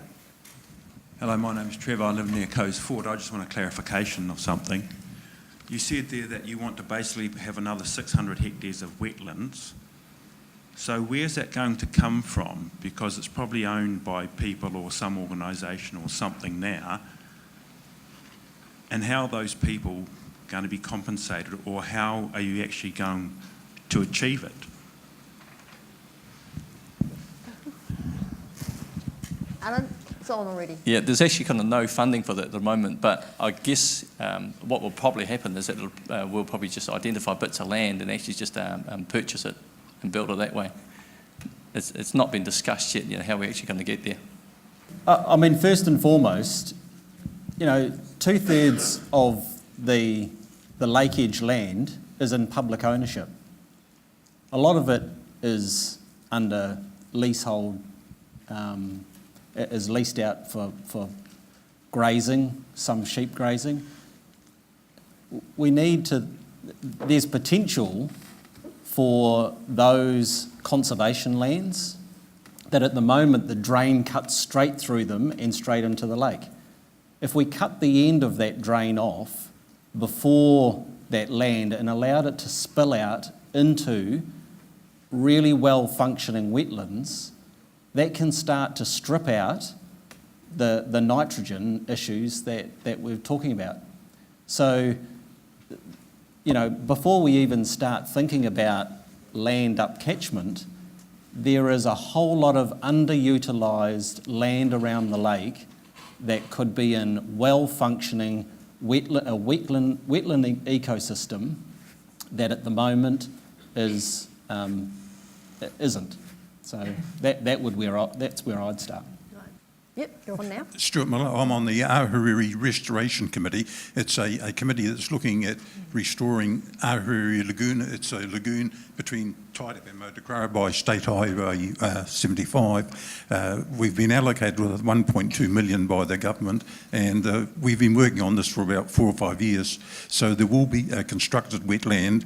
Hello, my name is Trevor. I live near Coes Ford. I just want a clarification of something. You said there that you want to basically have another 600 hectares of wetlands. So where's that going to come from? Because it's probably owned by people or some organisation or something now. And how are those people going to be compensated, or how are you actually going to achieve it? Alan, on already. Yeah, there's actually kind of no funding for that at the moment, but I guess what will probably happen is that we'll probably just identify bits of land and actually just purchase it and build it that way. It's not been discussed yet, how we're actually going to get there. I mean, first and foremost, 2/3 of the lake edge land is in public ownership. A lot of it is under leasehold, is leased out for grazing, some sheep grazing. There's potential for those conservation lands that at the moment the drain cuts straight through them and straight into the lake. If we cut the end of that drain off before that land and allowed it to spill out into really well-functioning wetlands, that can start to strip out the nitrogen issues that we're talking about. So, before we even start thinking about land up catchment, there is a whole lot of underutilised land around the lake that could be in well-functioning wetland ecosystem that at the moment isn't. So that's where I'd start. Yep, you're on now. Stuart Miller, I'm on the Ahuriri Restoration Committee. It's a committee that's looking at restoring Ahuriri Lagoon. It's a lagoon between Tairep and Motukarā by State Highway 75. We've been allocated with 1.2 million by the government, and we've been working on this for about 4 or 5 years. So there will be a constructed wetland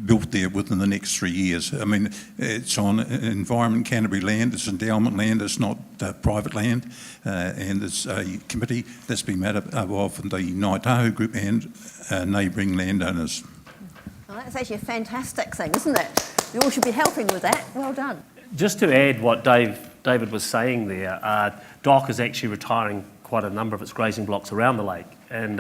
built there within the next 3 years. I mean, it's on Environment Canterbury land, it's endowment land, it's not private land, and there's a committee that's been made up of the Ngāi Tahu group and neighbouring landowners. Well, that's actually a fantastic thing, isn't it? We all should be helping with that. Well done. Just to add what David was saying there, DOC is actually retiring quite a number of its grazing blocks around the lake, and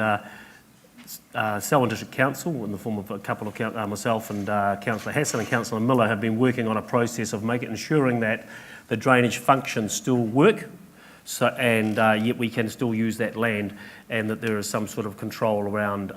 Selwyn District Council, in the form of a couple of myself and Councillor Hassan and Councillor Miller, have been working on a process of ensuring that the drainage functions still work, and yet we can still use that land, and that there is some sort of control around,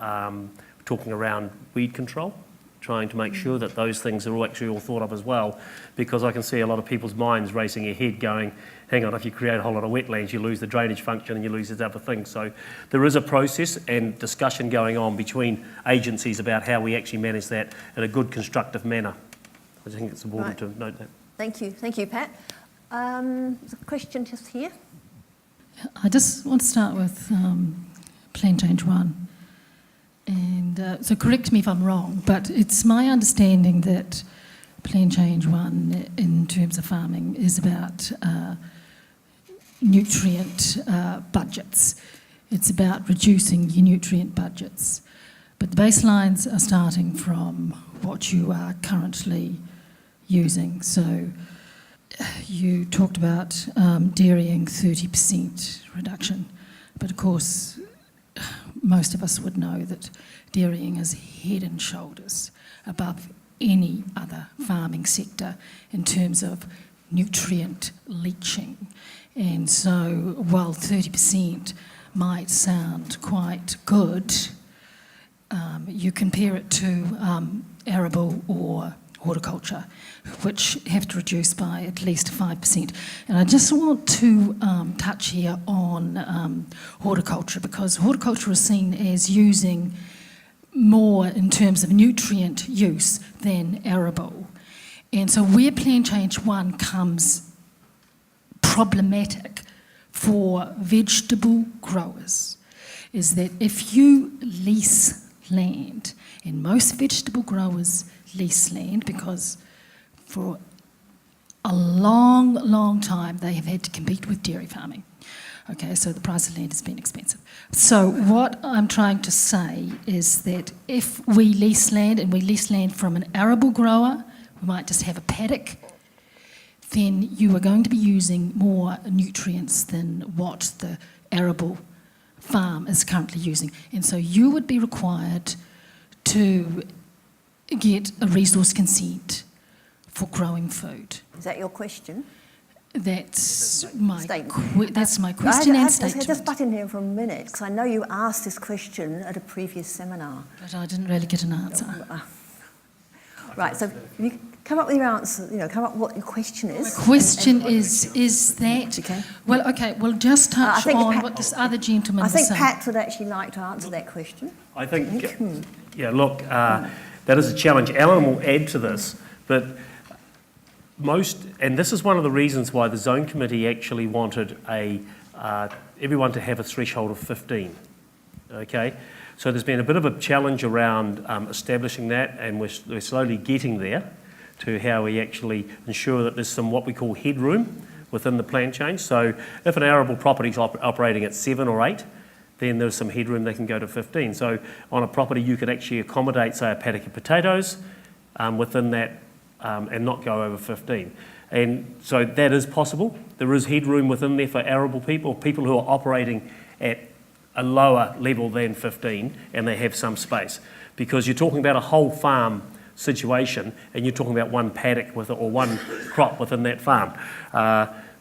talking around weed control, trying to make sure that those things are all thought of as well, because I can see a lot of people's minds racing ahead going, hang on, if you create a whole lot of wetlands, you lose the drainage function and you lose these other things. So there is a process and discussion going on between agencies about how we actually manage that in a good, constructive manner. I think it's important to note that. Thank you, Pat. There's a question just here. I just want to start with Plan Change 1. And so correct me if I'm wrong, but it's my understanding that Plan Change 1 in terms of farming is about nutrient budgets. It's about reducing your nutrient budgets. But the baselines are starting from what you are currently using. So you talked about dairying 30% reduction, but of course most of us would know that dairying is head and shoulders above any other farming sector in terms of nutrient leaching. And so while 30% might sound quite good, you compare it to arable or horticulture, which have to reduce by at least 5%. And I just want to touch here on horticulture, because horticulture is seen as using more in terms of nutrient use than arable. And so where Plan Change 1 comes problematic for vegetable growers is that if you lease land, and most vegetable growers lease land because for a long, long time they have had to compete with dairy farming. Okay, so the price of land has been expensive. So what I'm trying to say is that if we lease land, and we lease land from an arable grower, we might just have a paddock, then you are going to be using more nutrients than what the arable farm is currently using. And so you would be required to get a resource consent for growing food. Is that your question? That's my Statement. that's my question and statement. Just butt in here for a minute, because I know you asked this question at a previous seminar. But I didn't really get an answer. Right, so you come up with your answer, come up with what your question is. Question is that... Okay. Well, just touch on Pat, what this other gentleman I was think saying. Pat would actually like to answer that question. I think, that is a challenge. Alan will add to this, but and this is one of the reasons why the Zone Committee actually wanted everyone to have a threshold of 15, okay? So there's been a bit of a challenge around establishing that, and we're slowly getting there to how we actually ensure that there's some what we call headroom within the plan change. So if an arable property is operating at 7 or 8, then there's some headroom they can go to 15. So on a property you could actually accommodate, say, a paddock of potatoes within that and not go over 15. And so that is possible. There is headroom within there for arable people who are operating at a lower level than 15, and they have some space. Because you're talking about a whole farm situation, and you're talking about one paddock or one crop within that farm.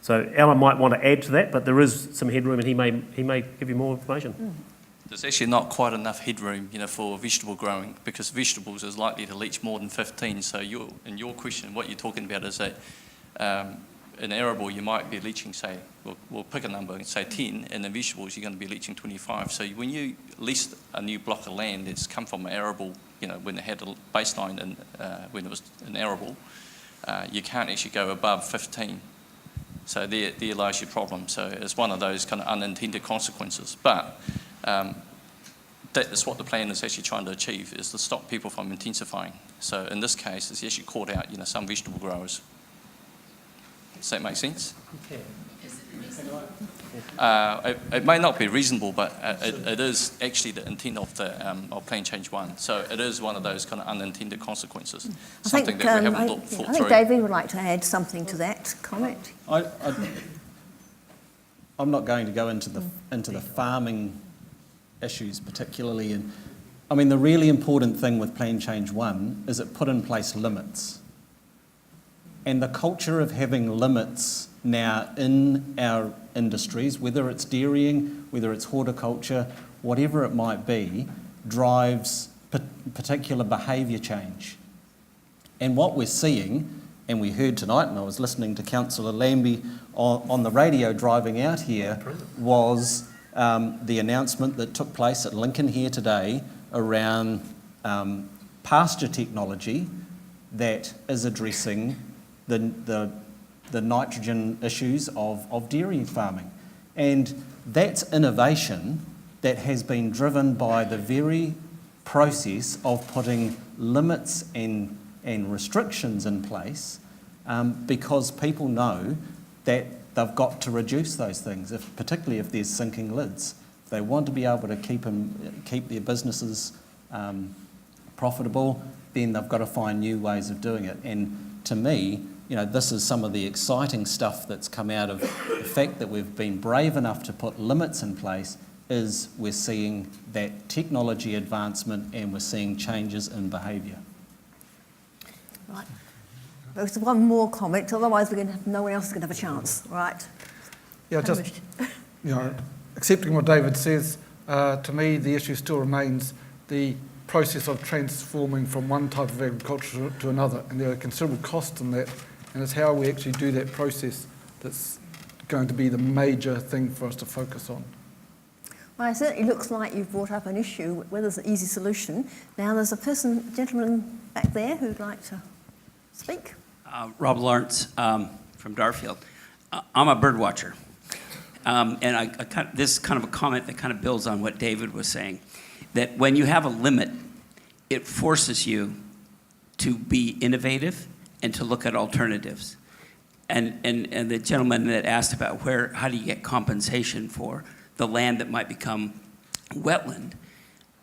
So Alan might want to add to that, but there is some headroom, and he may give you more information. There's actually not quite enough headroom, for vegetable growing, because vegetables is likely to leach more than 15. So in your question, what you're talking about is that in arable you might be leaching, say, we'll pick a number and say 10, and in vegetables you're going to be leaching 25. So when you lease a new block of land that's come from arable, when they had a baseline and when it was an arable, you can't actually go above 15. So there lies your problem. So it's one of those kind of unintended consequences. But that is what the plan is actually trying to achieve, is to stop people from intensifying. So in this case, it's actually caught out, some vegetable growers. Does that make sense? It may not be reasonable, but it is actually the intent of Plan Change 1. So it is one of those kind of unintended consequences, something that we haven't thought through. I think David would like to add something to that comment. I'm not going to go into the farming issues particularly. And I mean, the really important thing with Plan Change 1 is it put in place limits. And the culture of having limits now in our industries, whether it's dairying, whether it's horticulture, whatever it might be, drives particular behaviour change. And what we're seeing, and we heard tonight, and I was listening to Councillor Lambie on the radio driving out here, was the announcement that took place at Lincoln here today around pasture technology that is addressing the nitrogen issues of dairy farming. And that's innovation that has been driven by the very process of putting limits and restrictions in place because people know that they've got to reduce those things, particularly if there's sinking lids. If they want to be able to keep their businesses profitable, then they've got to find new ways of doing it. And to me, this is some of the exciting stuff that's come out of the fact that we've been brave enough to put limits in place, is we're seeing that technology advancement and we're seeing changes in behaviour. Right. There's one more comment, otherwise no one else is going to have a chance, right? Yeah, just, accepting what David says, to me the issue still remains the process of transforming from one type of agriculture to another, and there are considerable costs in that, and it's how we actually do that process that's going to be the major thing for us to focus on. Well, it certainly looks like you've brought up an issue where there's an easy solution. Now there's a gentleman back there who'd like to speak. Rob Lawrence from Darfield. I'm a bird watcher. And this is kind of a comment that kind of builds on what David was saying, that when you have a limit, it forces you to be innovative and to look at alternatives. And the gentleman that asked about how do you get compensation for the land that might become wetland.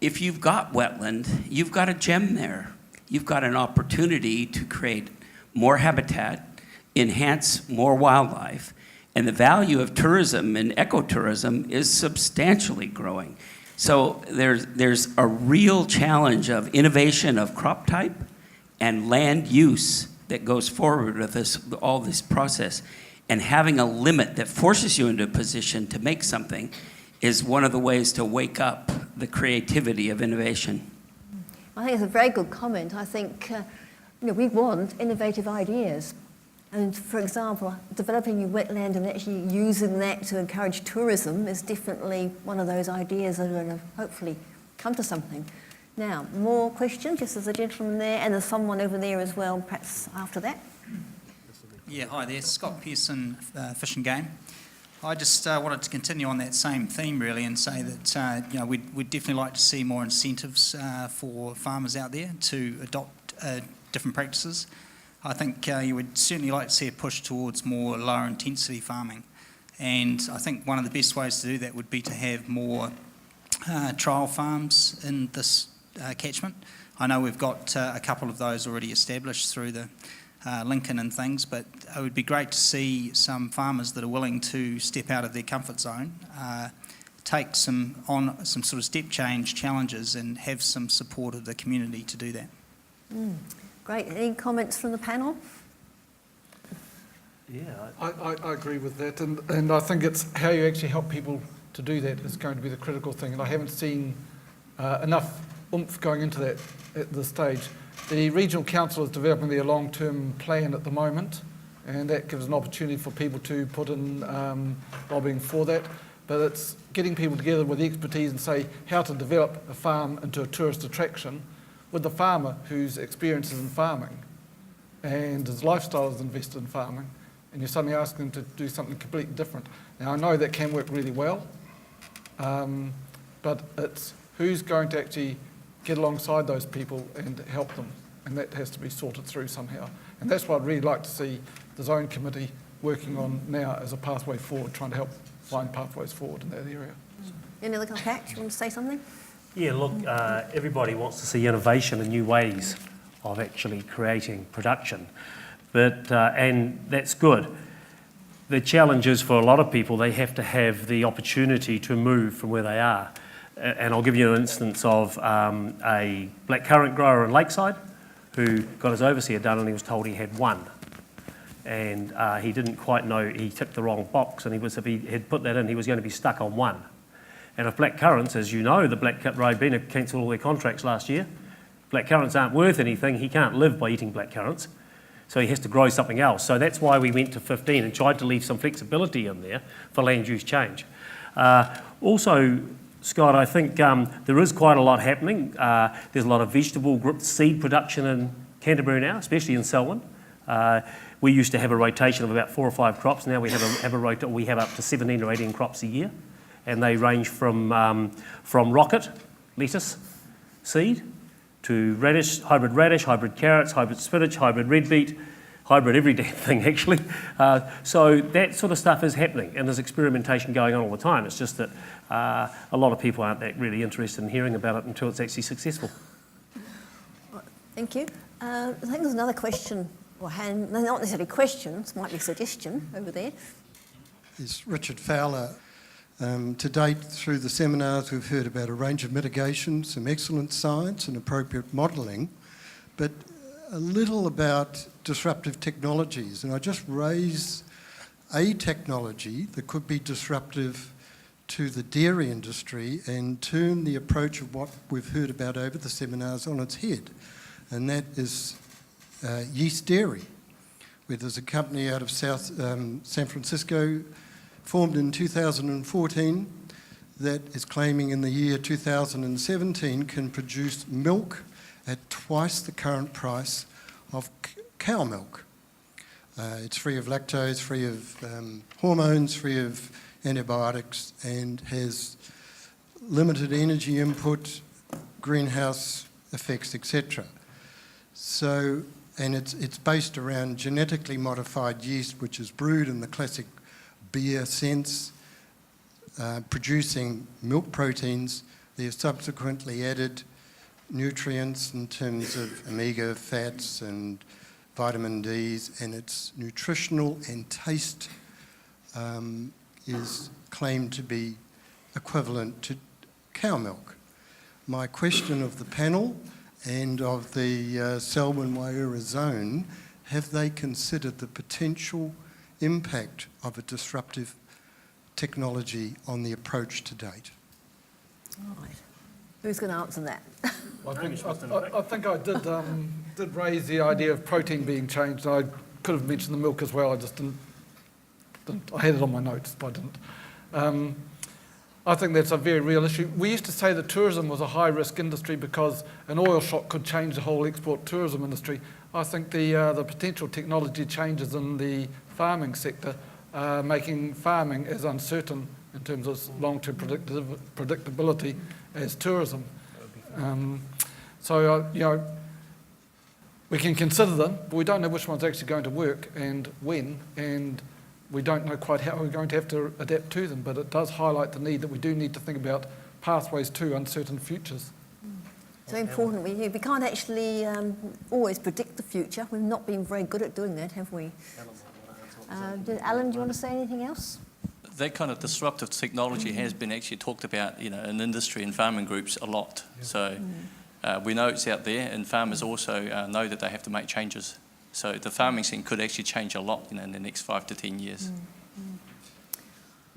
If you've got wetland, you've got a gem there. You've got an opportunity to create more habitat, enhance more wildlife, and the value of tourism and ecotourism is substantially growing. So there's a real challenge of innovation of crop type and land use that goes forward with all this process. And having a limit that forces you into a position to make something is one of the ways to wake up the creativity of innovation. I think it's a very good comment. I think we want innovative ideas. And for example, developing your wetland and actually using that to encourage tourism is definitely one of those ideas that are going to hopefully come to something. Now, more questions, just as a gentleman there, and there's someone over there as well, perhaps after that. Yeah, hi there, Scott Pearson, Fish and Game. I just wanted to continue on that same theme really and say that we'd definitely like to see more incentives for farmers out there to adopt different practices. I think you would certainly like to see a push towards more lower intensity farming, and I think one of the best ways to do that would be to have more trial farms in this catchment. I know we've got a couple of those already established through the Lincoln and things, but it would be great to see some farmers that are willing to step out of their comfort zone, take some sort of step change challenges and have some support of the community to do that. Great. Any comments from the panel? Yeah. I agree with that, and I think it's how you actually help people to do that is going to be the critical thing, and I haven't seen enough oomph going into that at this stage. The Regional Council is developing their long-term plan at the moment, and that gives an opportunity for people to put in lobbying for that. But it's getting people together with the expertise and say how to develop a farm into a tourist attraction with the farmer whose experience is in farming and his lifestyle is invested in farming, and you're suddenly asking them to do something completely different. Now, I know that can work really well, but it's who's going to actually get alongside those people and help them, and that has to be sorted through somehow. And that's what I'd really like to see the Zone Committee working on now as a pathway forward, trying to help find pathways forward in that area. Any other catch? You want to say something? Yeah, look, everybody wants to see innovation and new ways of actually creating production, but and that's good. The challenge is for a lot of people, they have to have the opportunity to move from where they are. And I'll give you an instance of a blackcurrant grower in Lakeside who got his overseer done and he was told he had one. And he didn't quite know, he ticked the wrong box, and if he had put that in, he was going to be stuck on one. And if blackcurrants, as you know, the Blackcut Ribena cancelled all their contracts last year. Blackcurrants aren't worth anything, he can't live by eating blackcurrants. So he has to grow something else. So that's why we went to 15 and tried to leave some flexibility in there for land use change. Also, Scott, I think there is quite a lot happening. There's a lot of vegetable seed production in Canterbury now, especially in Selwyn. We used to have a rotation of about 4 or 5 crops. Now we have up to 17 or 18 crops a year, and they range from rocket, lettuce, seed, to radish, hybrid carrots, hybrid spinach, hybrid red beet, hybrid every damn thing actually. So that sort of stuff is happening, and there's experimentation going on all the time. It's just that a lot of people aren't that really interested in hearing about it until it's actually successful. Thank you. I think there's another question, or not necessarily questions, might be a suggestion over there. It's Richard Fowler. To date, through the seminars, we've heard about a range of mitigation, some excellent science and appropriate modelling, but a little about disruptive technologies. And I just raise a technology that could be disruptive to the dairy industry and turn the approach of what we've heard about over the seminars on its head. And that is yeast dairy, where there's a company out of San Francisco formed in 2014 that is claiming in the year 2017 can produce milk at twice the current price of cow milk. It's free of lactose, free of hormones, free of antibiotics, and has limited energy input, greenhouse effects, etc. So, and it's based around genetically modified yeast, which is brewed in the classic beer sense, producing milk proteins. They are subsequently added nutrients in terms of omega fats and vitamin Ds, and its nutritional and taste is claimed to be equivalent to cow milk. My question of the panel and of the Selwyn Waihora zone, have they considered the potential impact of a disruptive technology on the approach to date? Right. Who's going to answer that? I think I did raise the idea of protein being changed. I could have mentioned the milk as well. I just didn't. I had it on my notes, but I didn't. I think that's a very real issue. We used to say that tourism was a high-risk industry because an oil shock could change the whole export tourism industry. I think the potential technology changes in the farming sector are making farming as uncertain in terms of long-term predictability as tourism. We can consider them, but we don't know which one's actually going to work and when, and we don't know quite how we're going to have to adapt to them, but it does highlight the need that we do need to think about pathways to uncertain futures. So important. We can't actually always predict the future. We've not been very good at doing that, have we? Alan, do you want to say anything else? That kind of disruptive technology has been actually talked about, in industry and farming groups a lot. Yeah. So we know it's out there, and farmers also know that they have to make changes. So the farming scene could actually change a lot, in the next 5 to 10 years.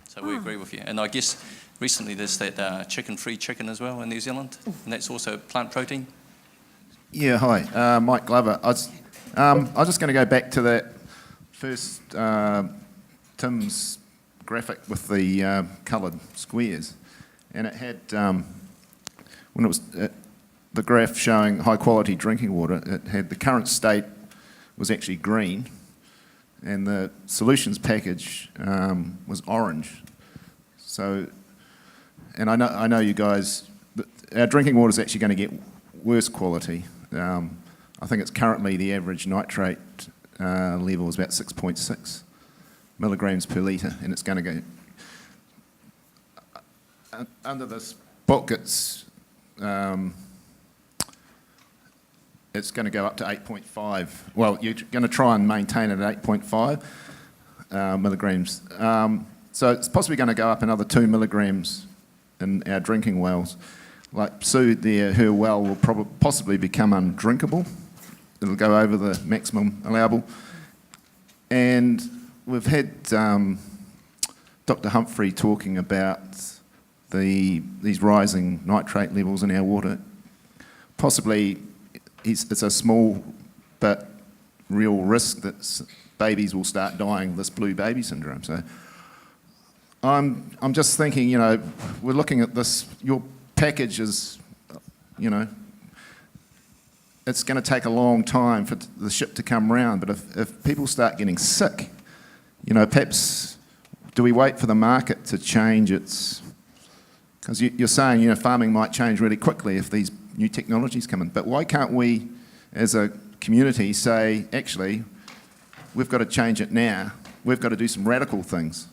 So we agree with you. And I guess recently there's that chicken-free chicken as well in New Zealand, and that's also plant protein. Yeah, hi, Mike Glover. I was just going to go back to that first Tim's graphic with the coloured squares, and it had when it was the graph showing high quality drinking water, it had the current state was actually green, and the solutions package was orange. So, and I know you guys, our drinking water is actually going to get worse quality. I think it's currently the average nitrate level is about 6.6 milligrams per litre, and it's going to go under this book. It's going to go up to 8.5. Well, you're going to try and maintain it at 8.5 milligrams. So it's possibly going to go up another 2 milligrams in our drinking wells. Like Sue there, her well will possibly become undrinkable. It'll go over the maximum allowable. And we've had Dr Humphrey talking about these rising nitrate levels in our water. Possibly it's a small but real risk that babies will start dying of this blue baby syndrome. So I'm just thinking, we're looking at this, your package is, it's going to take a long time for the ship to come around, but if people start getting sick, perhaps do we wait for the market to change its... Because you're saying, farming might change really quickly if these new technologies come in, but why can't we, as a community, say, actually, we've got to change it now, we've got to do some radical things,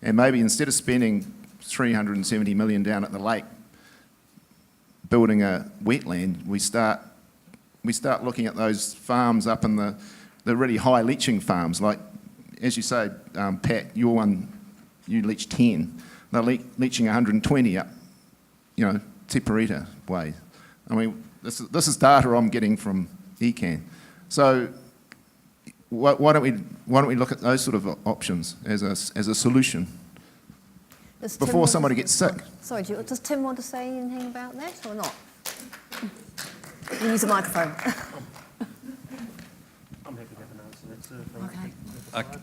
and maybe instead of spending $370 million down at the lake building a wetland, we start looking at those farms up in the really high leaching farms, like, as you say, Pat, your one, you leach 10. They're leaching 120 up, Te Parita way. I mean, this is data I'm getting from ECAN. So why don't we look at those sort of options as a solution before somebody gets sick? Sorry, does Tim want to say anything about that or not? You use a microphone. I'm happy to have an answer to that. Okay.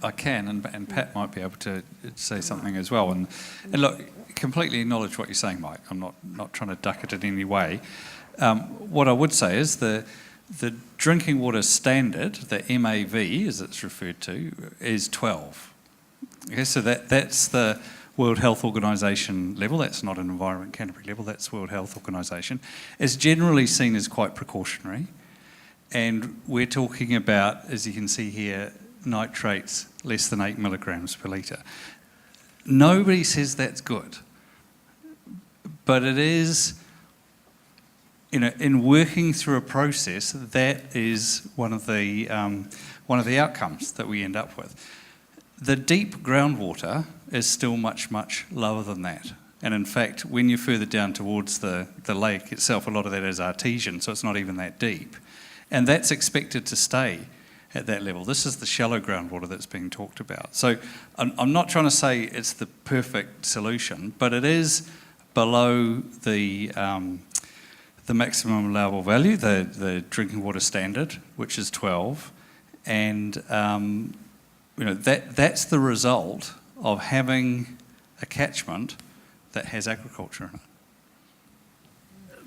I can, and Pat might be able to say something as well. And look, completely acknowledge what you're saying, Mike. I'm not trying to duck it in any way. What I would say is the drinking water standard, the MAV as it's referred to, is 12. Okay, so that's the World Health Organisation level. That's not an Environment Canterbury level. That's World Health Organisation. It's generally seen as quite precautionary, and we're talking about, as you can see here, nitrates less than 8 milligrams per litre. Nobody says that's good, but it is, in working through a process, that is one of the outcomes that we end up with. The deep groundwater is still much, much lower than that. And in fact, when you're further down towards the lake itself, a lot of that is artesian, so it's not even that deep. And that's expected to stay at that level. This is the shallow groundwater that's being talked about. So I'm not trying to say it's the perfect solution, but it is below the maximum allowable value, the drinking water standard, which is 12, and that's the result of having a catchment that has agriculture in it.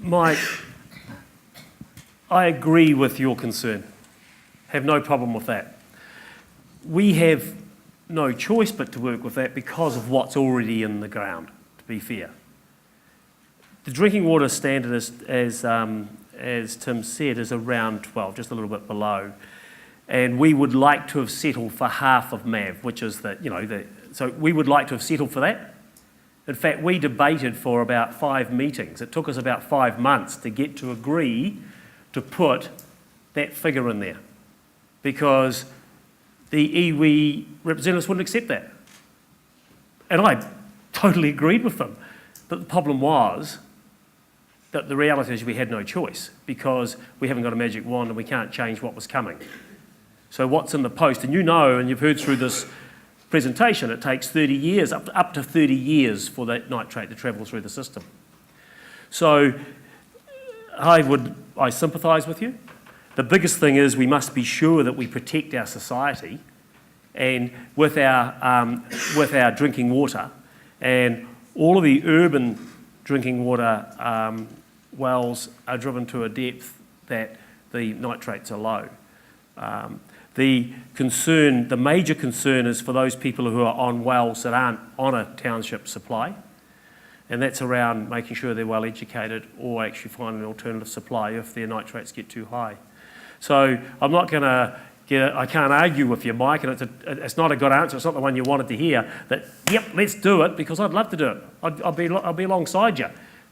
Mike, I agree with your concern. Have no problem with that. We have no choice but to work with that because of what's already in the ground, to be fair. The drinking water standard, as Tim said, is around 12, just a little bit below. And we would like to have settled for half of MAV, which is so we would like to have settled for that. In fact, we debated for about 5 meetings. It took us about 5 months to get to agree to put that figure in there because the iwi representatives wouldn't accept that. And I totally agreed with them. But the problem was that the reality is we had no choice because we haven't got a magic wand and we can't change what was coming. So what's in the post, and and you've heard through this presentation, it takes 30 years, up to 30 years for that nitrate to travel through the system. So I sympathise with you. The biggest thing is we must be sure that we protect our society and with our drinking water, and all of the urban drinking water wells are driven to a depth that the nitrates are low. The major concern is for those people who are on wells that aren't on a township supply, and that's around making sure they're well educated or actually find an alternative supply if their nitrates get too high. So I'm not going to I can't argue with you, Mike, and it's not a good answer. It's not the one you wanted to hear. That yep, let's do it because I'd love to do it. I'll be alongside you.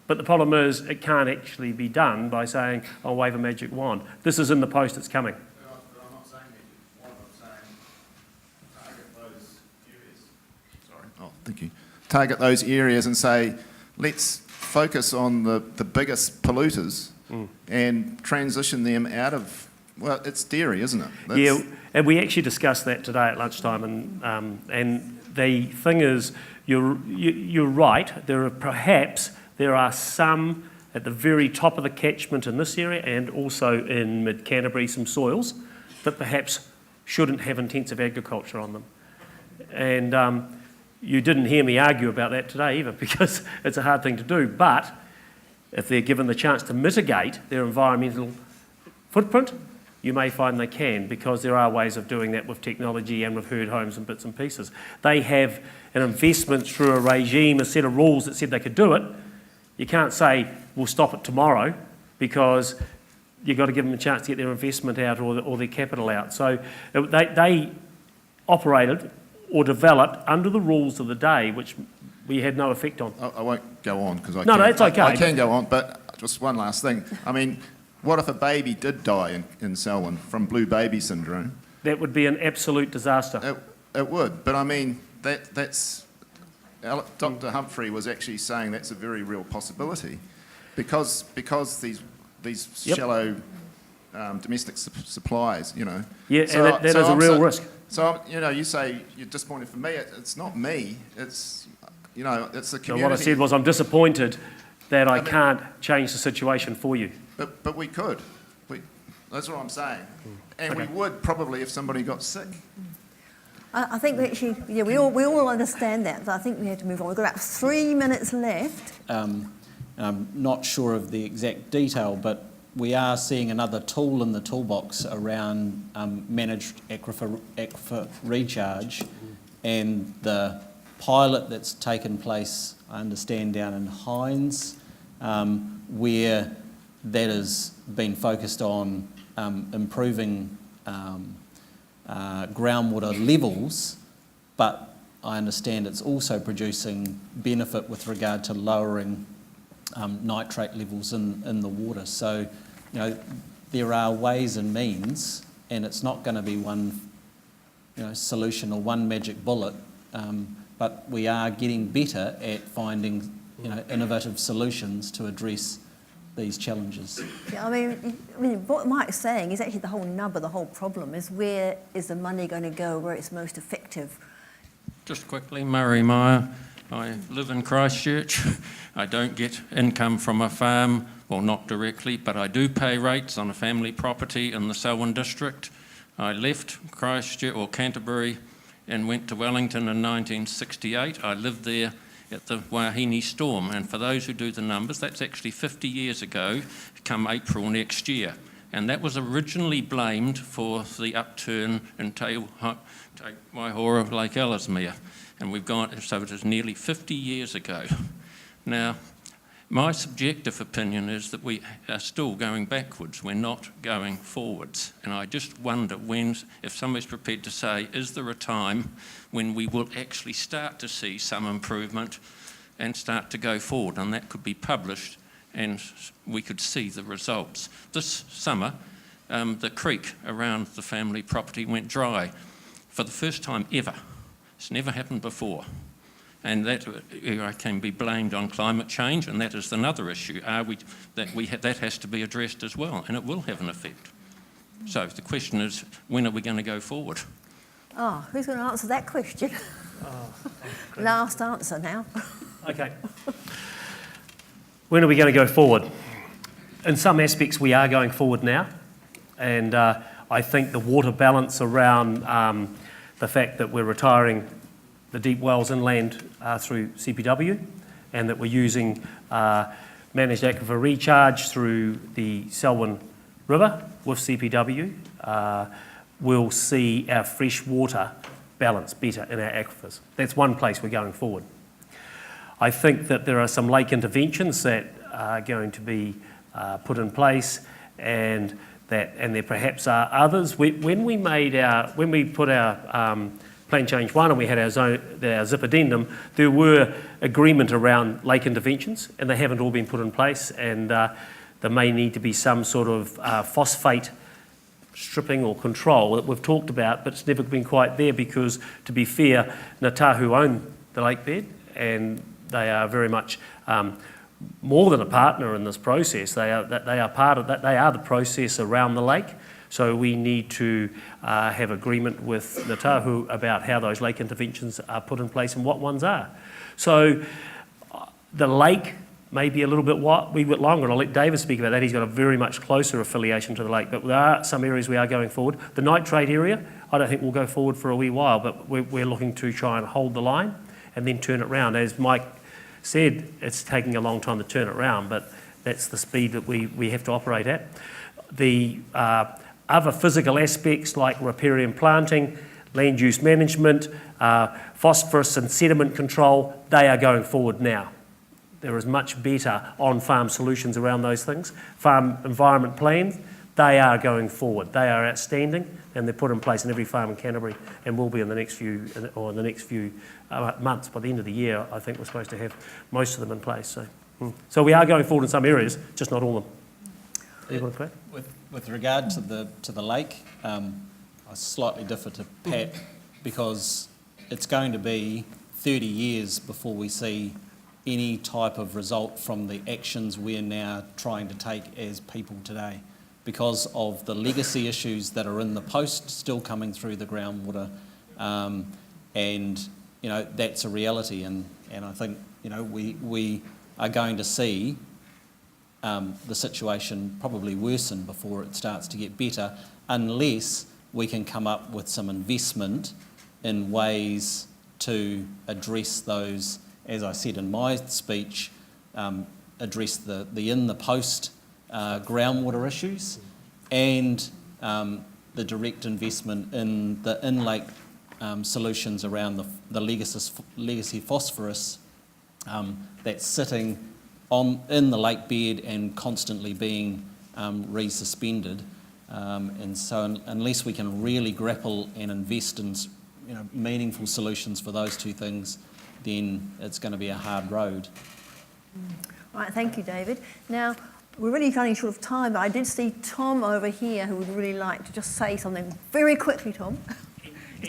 But the problem is it can't actually be done by saying I'll wave a magic wand. This is in the post. It's coming. Thank you. Target those areas and say, let's focus on the biggest polluters and transition them out of, well, it's dairy, isn't it? Yeah, and we actually discussed that today at lunchtime, and the thing is, you're right, there are some at the very top of the catchment in this area and also in mid-Canterbury, some soils that perhaps shouldn't have intensive agriculture on them. And you didn't hear me argue about that today either because it's a hard thing to do. But if they're given the chance to mitigate their environmental footprint, you may find they can because there are ways of doing that with technology and with herd homes and bits and pieces. They have an investment through a regime, a set of rules that said they could do it. You can't say, we'll stop it tomorrow because you've got to give them a chance to get their investment out or their capital out. So they operated or developed under the rules of the day, which we had no effect on. I won't go on because No, it's okay. I can go on, but just one last thing. I mean, what if a baby did die in Selwyn from blue baby syndrome? That would be an absolute disaster. It would, but I mean, that's... Dr Humphrey was actually saying that's a very real possibility because these shallow domestic supplies, Yeah, so and that is a real risk. So, you say you're disappointed for me. It's not me. It's, it's the community. So what I said was I'm disappointed that I can't change the situation for you. But we could. That's what I'm saying. And we would probably if somebody got sick. I think actually, we all understand that, but I think we have to move on. We've got about 3 minutes left. I'm not sure of the exact detail, but we are seeing another tool in the toolbox around managed aquifer recharge, and the pilot that's taken place, I understand, down in Hinds, where that has been focused on improving groundwater levels, but I understand it's also producing benefit with regard to lowering nitrate levels in the water. So, there are ways and means, and it's not going to be one solution or one magic bullet, but we are getting better at finding innovative solutions to address these challenges. Yeah, I mean, what Mike's saying is actually the whole nub of the whole problem is where is the money going to go, where it's most effective. Just quickly, Murray Meyer. I live in Christchurch. I don't get income from a farm, well, not directly, but I do pay rates on a family property in the Selwyn district. I left Christchurch or Canterbury and went to Wellington in 1968. I lived there at the Wahine storm, and for those who do the numbers, that's actually 50 years ago, come April next year. And that was originally blamed for the upturn in Te Waihora of Lake Ellesmere. And we've gone, so it is nearly 50 years ago. Now, my subjective opinion is that we are still going backwards. We're not going forwards. And I just wonder if somebody's prepared to say, is there a time when we will actually start to see some improvement and start to go forward? And that could be published and we could see the results. This summer, the creek around the family property went dry for the first time ever. It's never happened before. And that can be blamed on climate change, and that is another issue. That has to be addressed as well, and it will have an effect. So the question is, when are we going to go forward? Oh, who's going to answer that question? Last answer now. Okay. When are we going to go forward? In some aspects, we are going forward now, and I think the water balance around the fact that we're retiring the deep wells inland through CPW, and that we're using managed aquifer recharge through the Selwyn River with CPW, we'll see our fresh water balance better in our aquifers. That's one place we're going forward. I think that there are some lake interventions that are going to be put in place, and there perhaps are others. When we put our Plan Change 1 and we had our ZIP addendum, there were agreement around lake interventions, and they haven't all been put in place, and there may need to be some sort of phosphate stripping or control that we've talked about, but it's never been quite there because, to be fair, Ngātahu own the lake bed, and they are very much more than a partner in this process. They are part of that. They are the process around the lake. So we need to have agreement with Ngātahu about how those lake interventions are put in place and what ones are. So the lake may be a little bit longer, and I'll let David speak about that. He's got a very much closer affiliation to the lake, but there are some areas we are going forward. The nitrate area, I don't think we'll go forward for a wee while, but we're looking to try and hold the line and then turn it around. As Mike said, it's taking a long time to turn it around, but that's the speed that we have to operate at. The other physical aspects like riparian planting, land use management, phosphorus and sediment control, they are going forward now. There is much better on-farm solutions around those things. Farm environment plans, they are going forward. They are outstanding, and they're put in place in every farm in Canterbury, and will be in the next few months. By the end of the year, I think we're supposed to have most of them in place. So we are going forward in some areas, just not all of them. You want to play? With regard to the lake, I slightly differ to Pat because it's going to be 30 years before we see any type of result from the actions we're now trying to take as people today, because of the legacy issues that are in the post still coming through the groundwater, and that's a reality, and I think we are going to see the situation probably worsen before it starts to get better, unless we can come up with some investment in ways to address those, as I said in my speech, address the in the post groundwater issues, and the direct investment in the in-lake solutions around the legacy phosphorus that's sitting in the lake bed and constantly being resuspended. And so unless we can really grapple and invest in meaningful solutions for those two things, then it's going to be a hard road. Right, thank you, David. Now, we're really running short of time, but I did see Tom over here who would really like to just say something very quickly, Tom.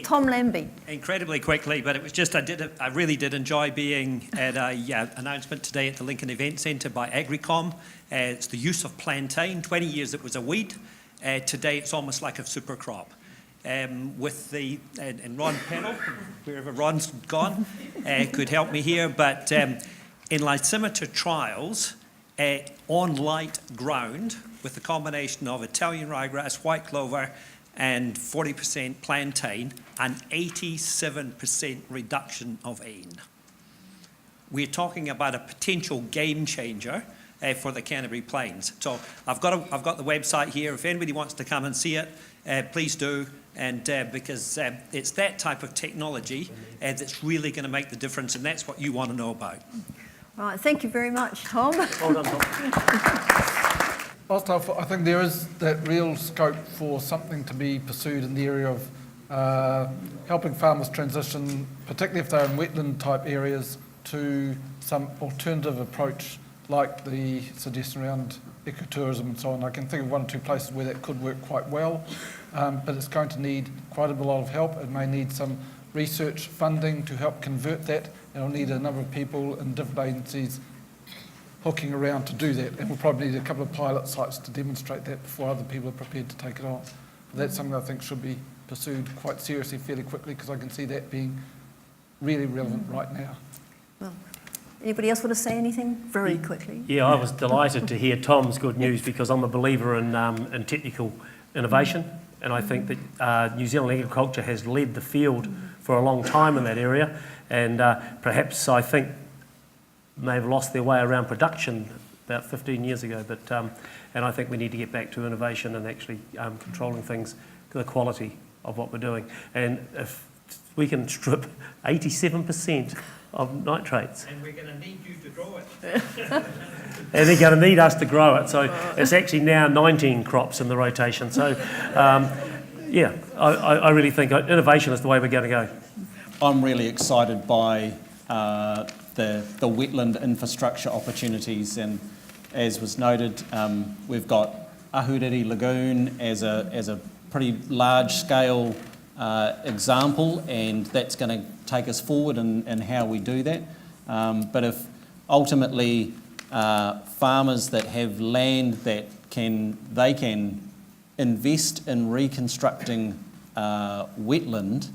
Tom Lambie. Incredibly quickly, but it was just I really did enjoy being at a announcement today at the Lincoln Event Centre by Agricom. It's the use of plantain. 20 years it was a weed. Today it's almost like a super crop. With the and Ron Pennell, wherever Ron's gone, could help me here. But in lysimeter trials on light ground with the combination of Italian ryegrass, white clover, and 40% plantain, an 87% reduction of ain. We're talking about a potential game changer for the Canterbury Plains. So I've got the website here. If anybody wants to come and see it, please do. And because it's that type of technology that's really going to make the difference, and that's what you want to know about. Right, thank you very much, Tom. Well done, Tom. I think there is that real scope for something to be pursued in the area of helping farmers transition, particularly if they're in wetland type areas, to some alternative approach like the suggestion around ecotourism and so on. I can think of one or two places where that could work quite well, but it's going to need quite a lot of help. It may need some research funding to help convert that. It'll need a number of people in different agencies hooking around to do that, and we'll probably need a couple of pilot sites to demonstrate that before other people are prepared to take it on. But that's something I think should be pursued quite seriously fairly quickly, because I can see that being really relevant right now. Well, anybody else want to say anything very quickly? Yeah, I was delighted to hear Tom's good news, because I'm a believer in technical innovation, and I think that New Zealand agriculture has led the field for a long time in that area, and perhaps I think may have lost their way around production about 15 years ago, but and I think we need to get back to innovation and actually controlling things, the quality of what we're doing. And if we can strip 87% of nitrates. And we're going to need you to grow it. And they're going to need us to grow it. So it's actually now 19 crops in the rotation. So yeah, I really think innovation is the way we're going to go. I'm really excited by the wetland infrastructure opportunities, and as was noted, we've got Ahuriri Lagoon as a pretty large scale example, and that's going to take us forward in how we do that. But if ultimately farmers that have land that they can invest in reconstructing wetland,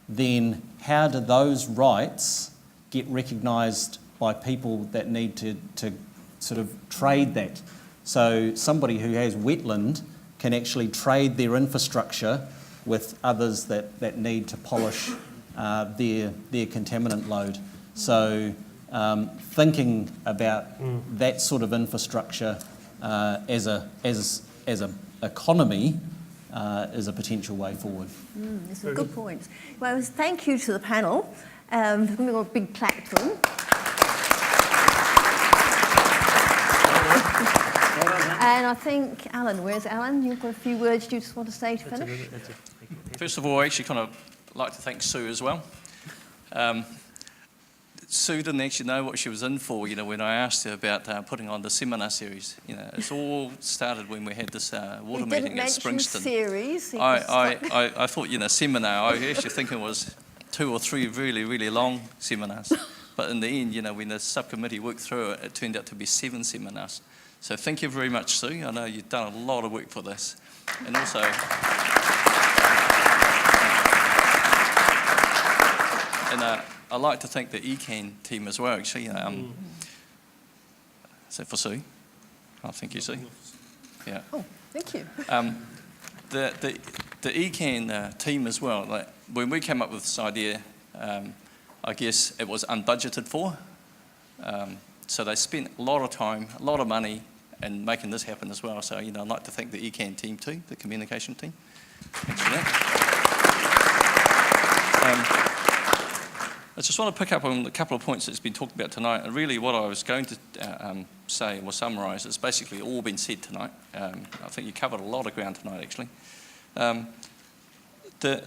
then how do those rights get recognised by people that need to sort of trade that? So somebody who has wetland can actually trade their infrastructure with others that need to polish their contaminant load. So thinking about that sort of infrastructure as a economy is a potential way forward. That's a good point. Well, thank you to the panel. We've got a big plaque to them. And I think, Alan, where's Alan? You've got a few words you just want to say to finish? First of all, I actually kind of like to thank Sue as well. Sue didn't actually know what she was in for, when I asked her about putting on the seminar series. It's all started when we had this water meeting at Springston. Series. I thought, seminar, I was actually thinking it was 2 or 3 really, really long seminars. But in the end, when the subcommittee worked through it, it turned out to be 7 seminars. So thank you very much, Sue. I know you've done a lot of work for this. And also, I'd like to thank the ECAN team as well, actually. Is that for Sue? Oh, thank you, Sue. Yeah. Oh, thank you. The ECAN team as well, like when we came up with this idea, I guess it was unbudgeted for. So they spent a lot of time, a lot of money in making this happen as well. So, I'd like to thank the ECAN team too, the communication team. Thanks for that. I just want to pick up on a couple of points that's been talked about tonight. And really what I was going to say or summarise is basically all been said tonight. I think you covered a lot of ground tonight, actually. There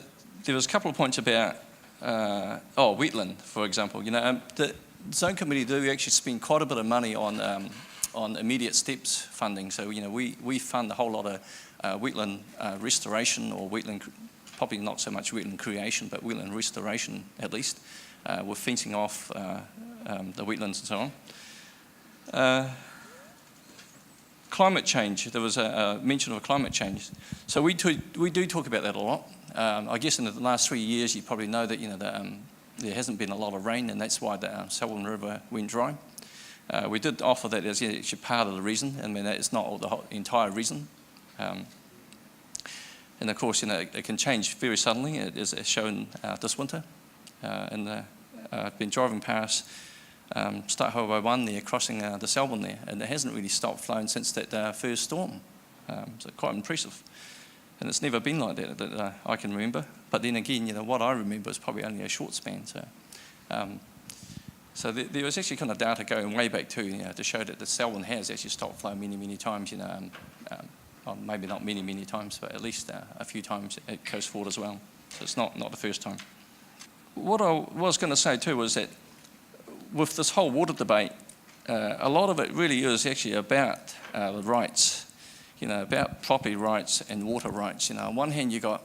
was a couple of points about, wetland, for example. The Zone Committee do actually spend quite a bit of money on immediate steps funding. So, we fund a whole lot of wetland restoration or wetland probably not so much wetland creation, but wetland restoration at least, with fencing off the wetlands and so on. Climate change, there was a mention of climate change. So we do talk about that a lot. I guess in the last 3 years, you probably know that, there hasn't been a lot of rain, and that's why the Selwyn River went dry. We did offer that as actually part of the reason. I mean, that is not the entire reason. And of course, it can change very suddenly, as shown this winter. I've been driving past State Highway 1 there, crossing the Selwyn there, and it hasn't really stopped flowing since that first storm. So quite impressive. And it's never been like that I can remember. But then again, what I remember is probably only a short span. So there was actually kind of data going way back too, to show that the Selwyn has actually stopped flowing many, many times, well, maybe not many, many times, but at least a few times it goes forward as well. So it's not the first time. What I was going to say too was that with this whole water debate, a lot of it really is actually about the rights, about property rights and water rights. On one hand, you've got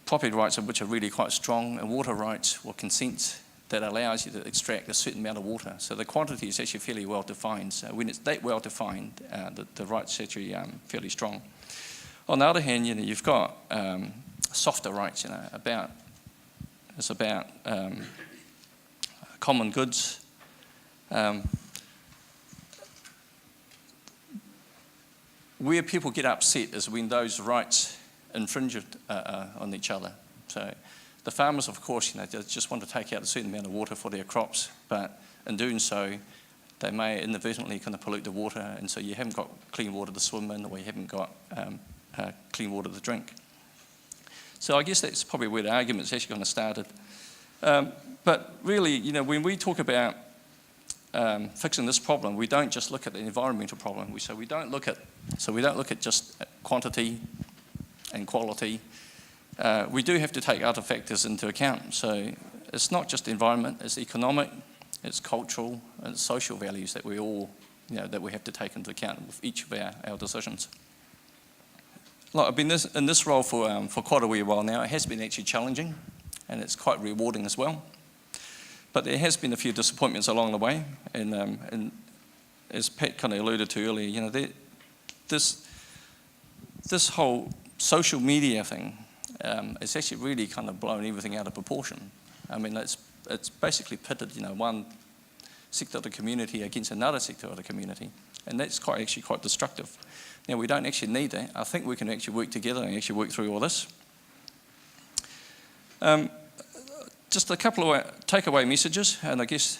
property rights which are really quite strong, and water rights or consent that allows you to extract a certain amount of water. So the quantity is actually fairly well defined. So when it's that well defined, the rights are actually fairly strong. On the other hand, you've got softer rights. It's about common goods. Where people get upset is when those rights infringe on each other. So the farmers, of course, they just want to take out a certain amount of water for their crops, but in doing so, they may inadvertently kind of pollute the water, and so you haven't got clean water to swim in, or you haven't got clean water to drink. So I guess that's probably where the argument's actually kind of started. But really, when we talk about fixing this problem, we don't just look at the environmental problem. We don't look at just quantity and quality. We do have to take other factors into account. So it's not just environment; it's economic, it's cultural, and it's social values that we all, that we have to take into account with each of our decisions. Like I've been in this role for quite a wee while now. It has been actually challenging, and it's quite rewarding as well. But there has been a few disappointments along the way, and as Pat kind of alluded to earlier, this whole social media thing, it's actually really kind of blown everything out of proportion. I mean, it's basically pitted, one sector of the community against another sector of the community, and that's actually quite destructive. Now, we don't actually need that. I think we can actually work together and actually work through all this. Just a couple of takeaway messages, and I guess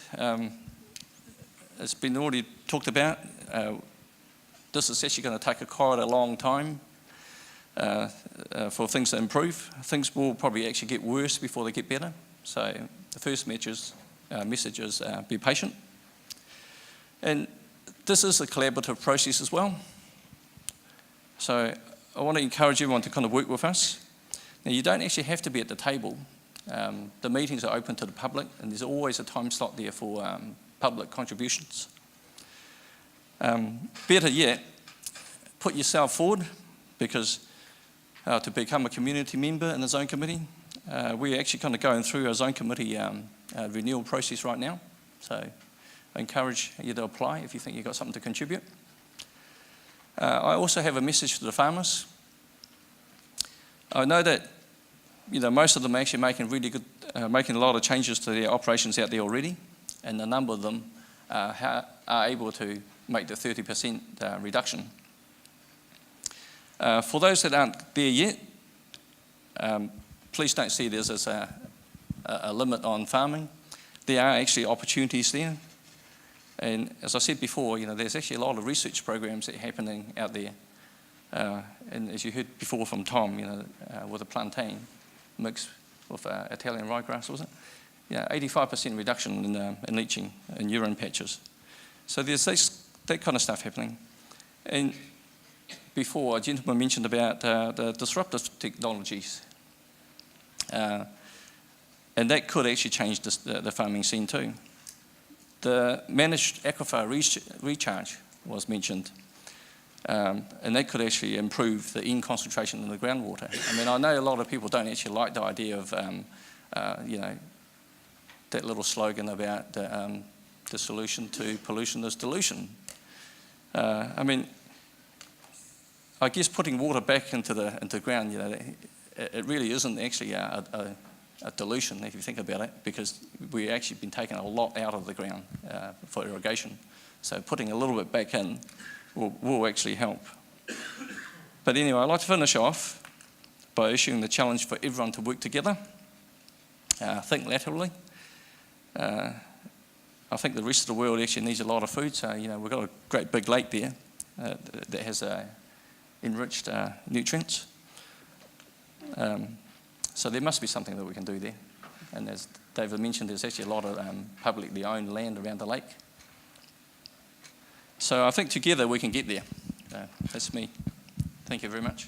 it's been already talked about. This is actually going to take quite a long time for things to improve. Things will probably actually get worse before they get better. So the first message is be patient. And this is a collaborative process as well. So I want to encourage everyone to kind of work with us. Now, you don't actually have to be at the table. The meetings are open to the public, and there's always a time slot there for public contributions. Better yet, put yourself forward, because to become a community member in the zone committee, we're actually kind of going through our zone committee renewal process right now. So I encourage you to apply if you think you've got something to contribute. I also have a message to the farmers. I know that most of them are actually making really good, making a lot of changes to their operations out there already, and a number of them are able to make the 30% reduction. For those that aren't there yet, please don't see this as a limit on farming. There are actually opportunities there. And as I said before, there's actually a lot of research programs that are happening out there. And as you heard before from Tom, with a plantain mixed with Italian ryegrass, was it? 85% reduction in leaching in urine patches. So there's that kind of stuff happening. And before, a gentleman mentioned about the disruptive technologies. And that could actually change the farming scene too. The managed aquifer recharge was mentioned. And that could actually improve the N concentration in the groundwater. I mean, I know a lot of people don't actually like the idea of, you know, that little slogan about the solution to pollution is dilution. I mean, I guess putting water back into the ground, you know, it really isn't actually a dilution if you think about it, because we've actually been taking a lot out of the ground for irrigation. So putting a little bit back in will actually help. But anyway, I'd like to finish off by issuing the challenge for everyone to work together, think laterally. I think the rest of the world actually needs a lot of food, so you know, we've got a great big lake there that has enriched nutrients. So there must be something that we can do there. And as David mentioned, there's actually a lot of publicly owned land around the lake. So I think together we can get there. That's me. Thank you very much.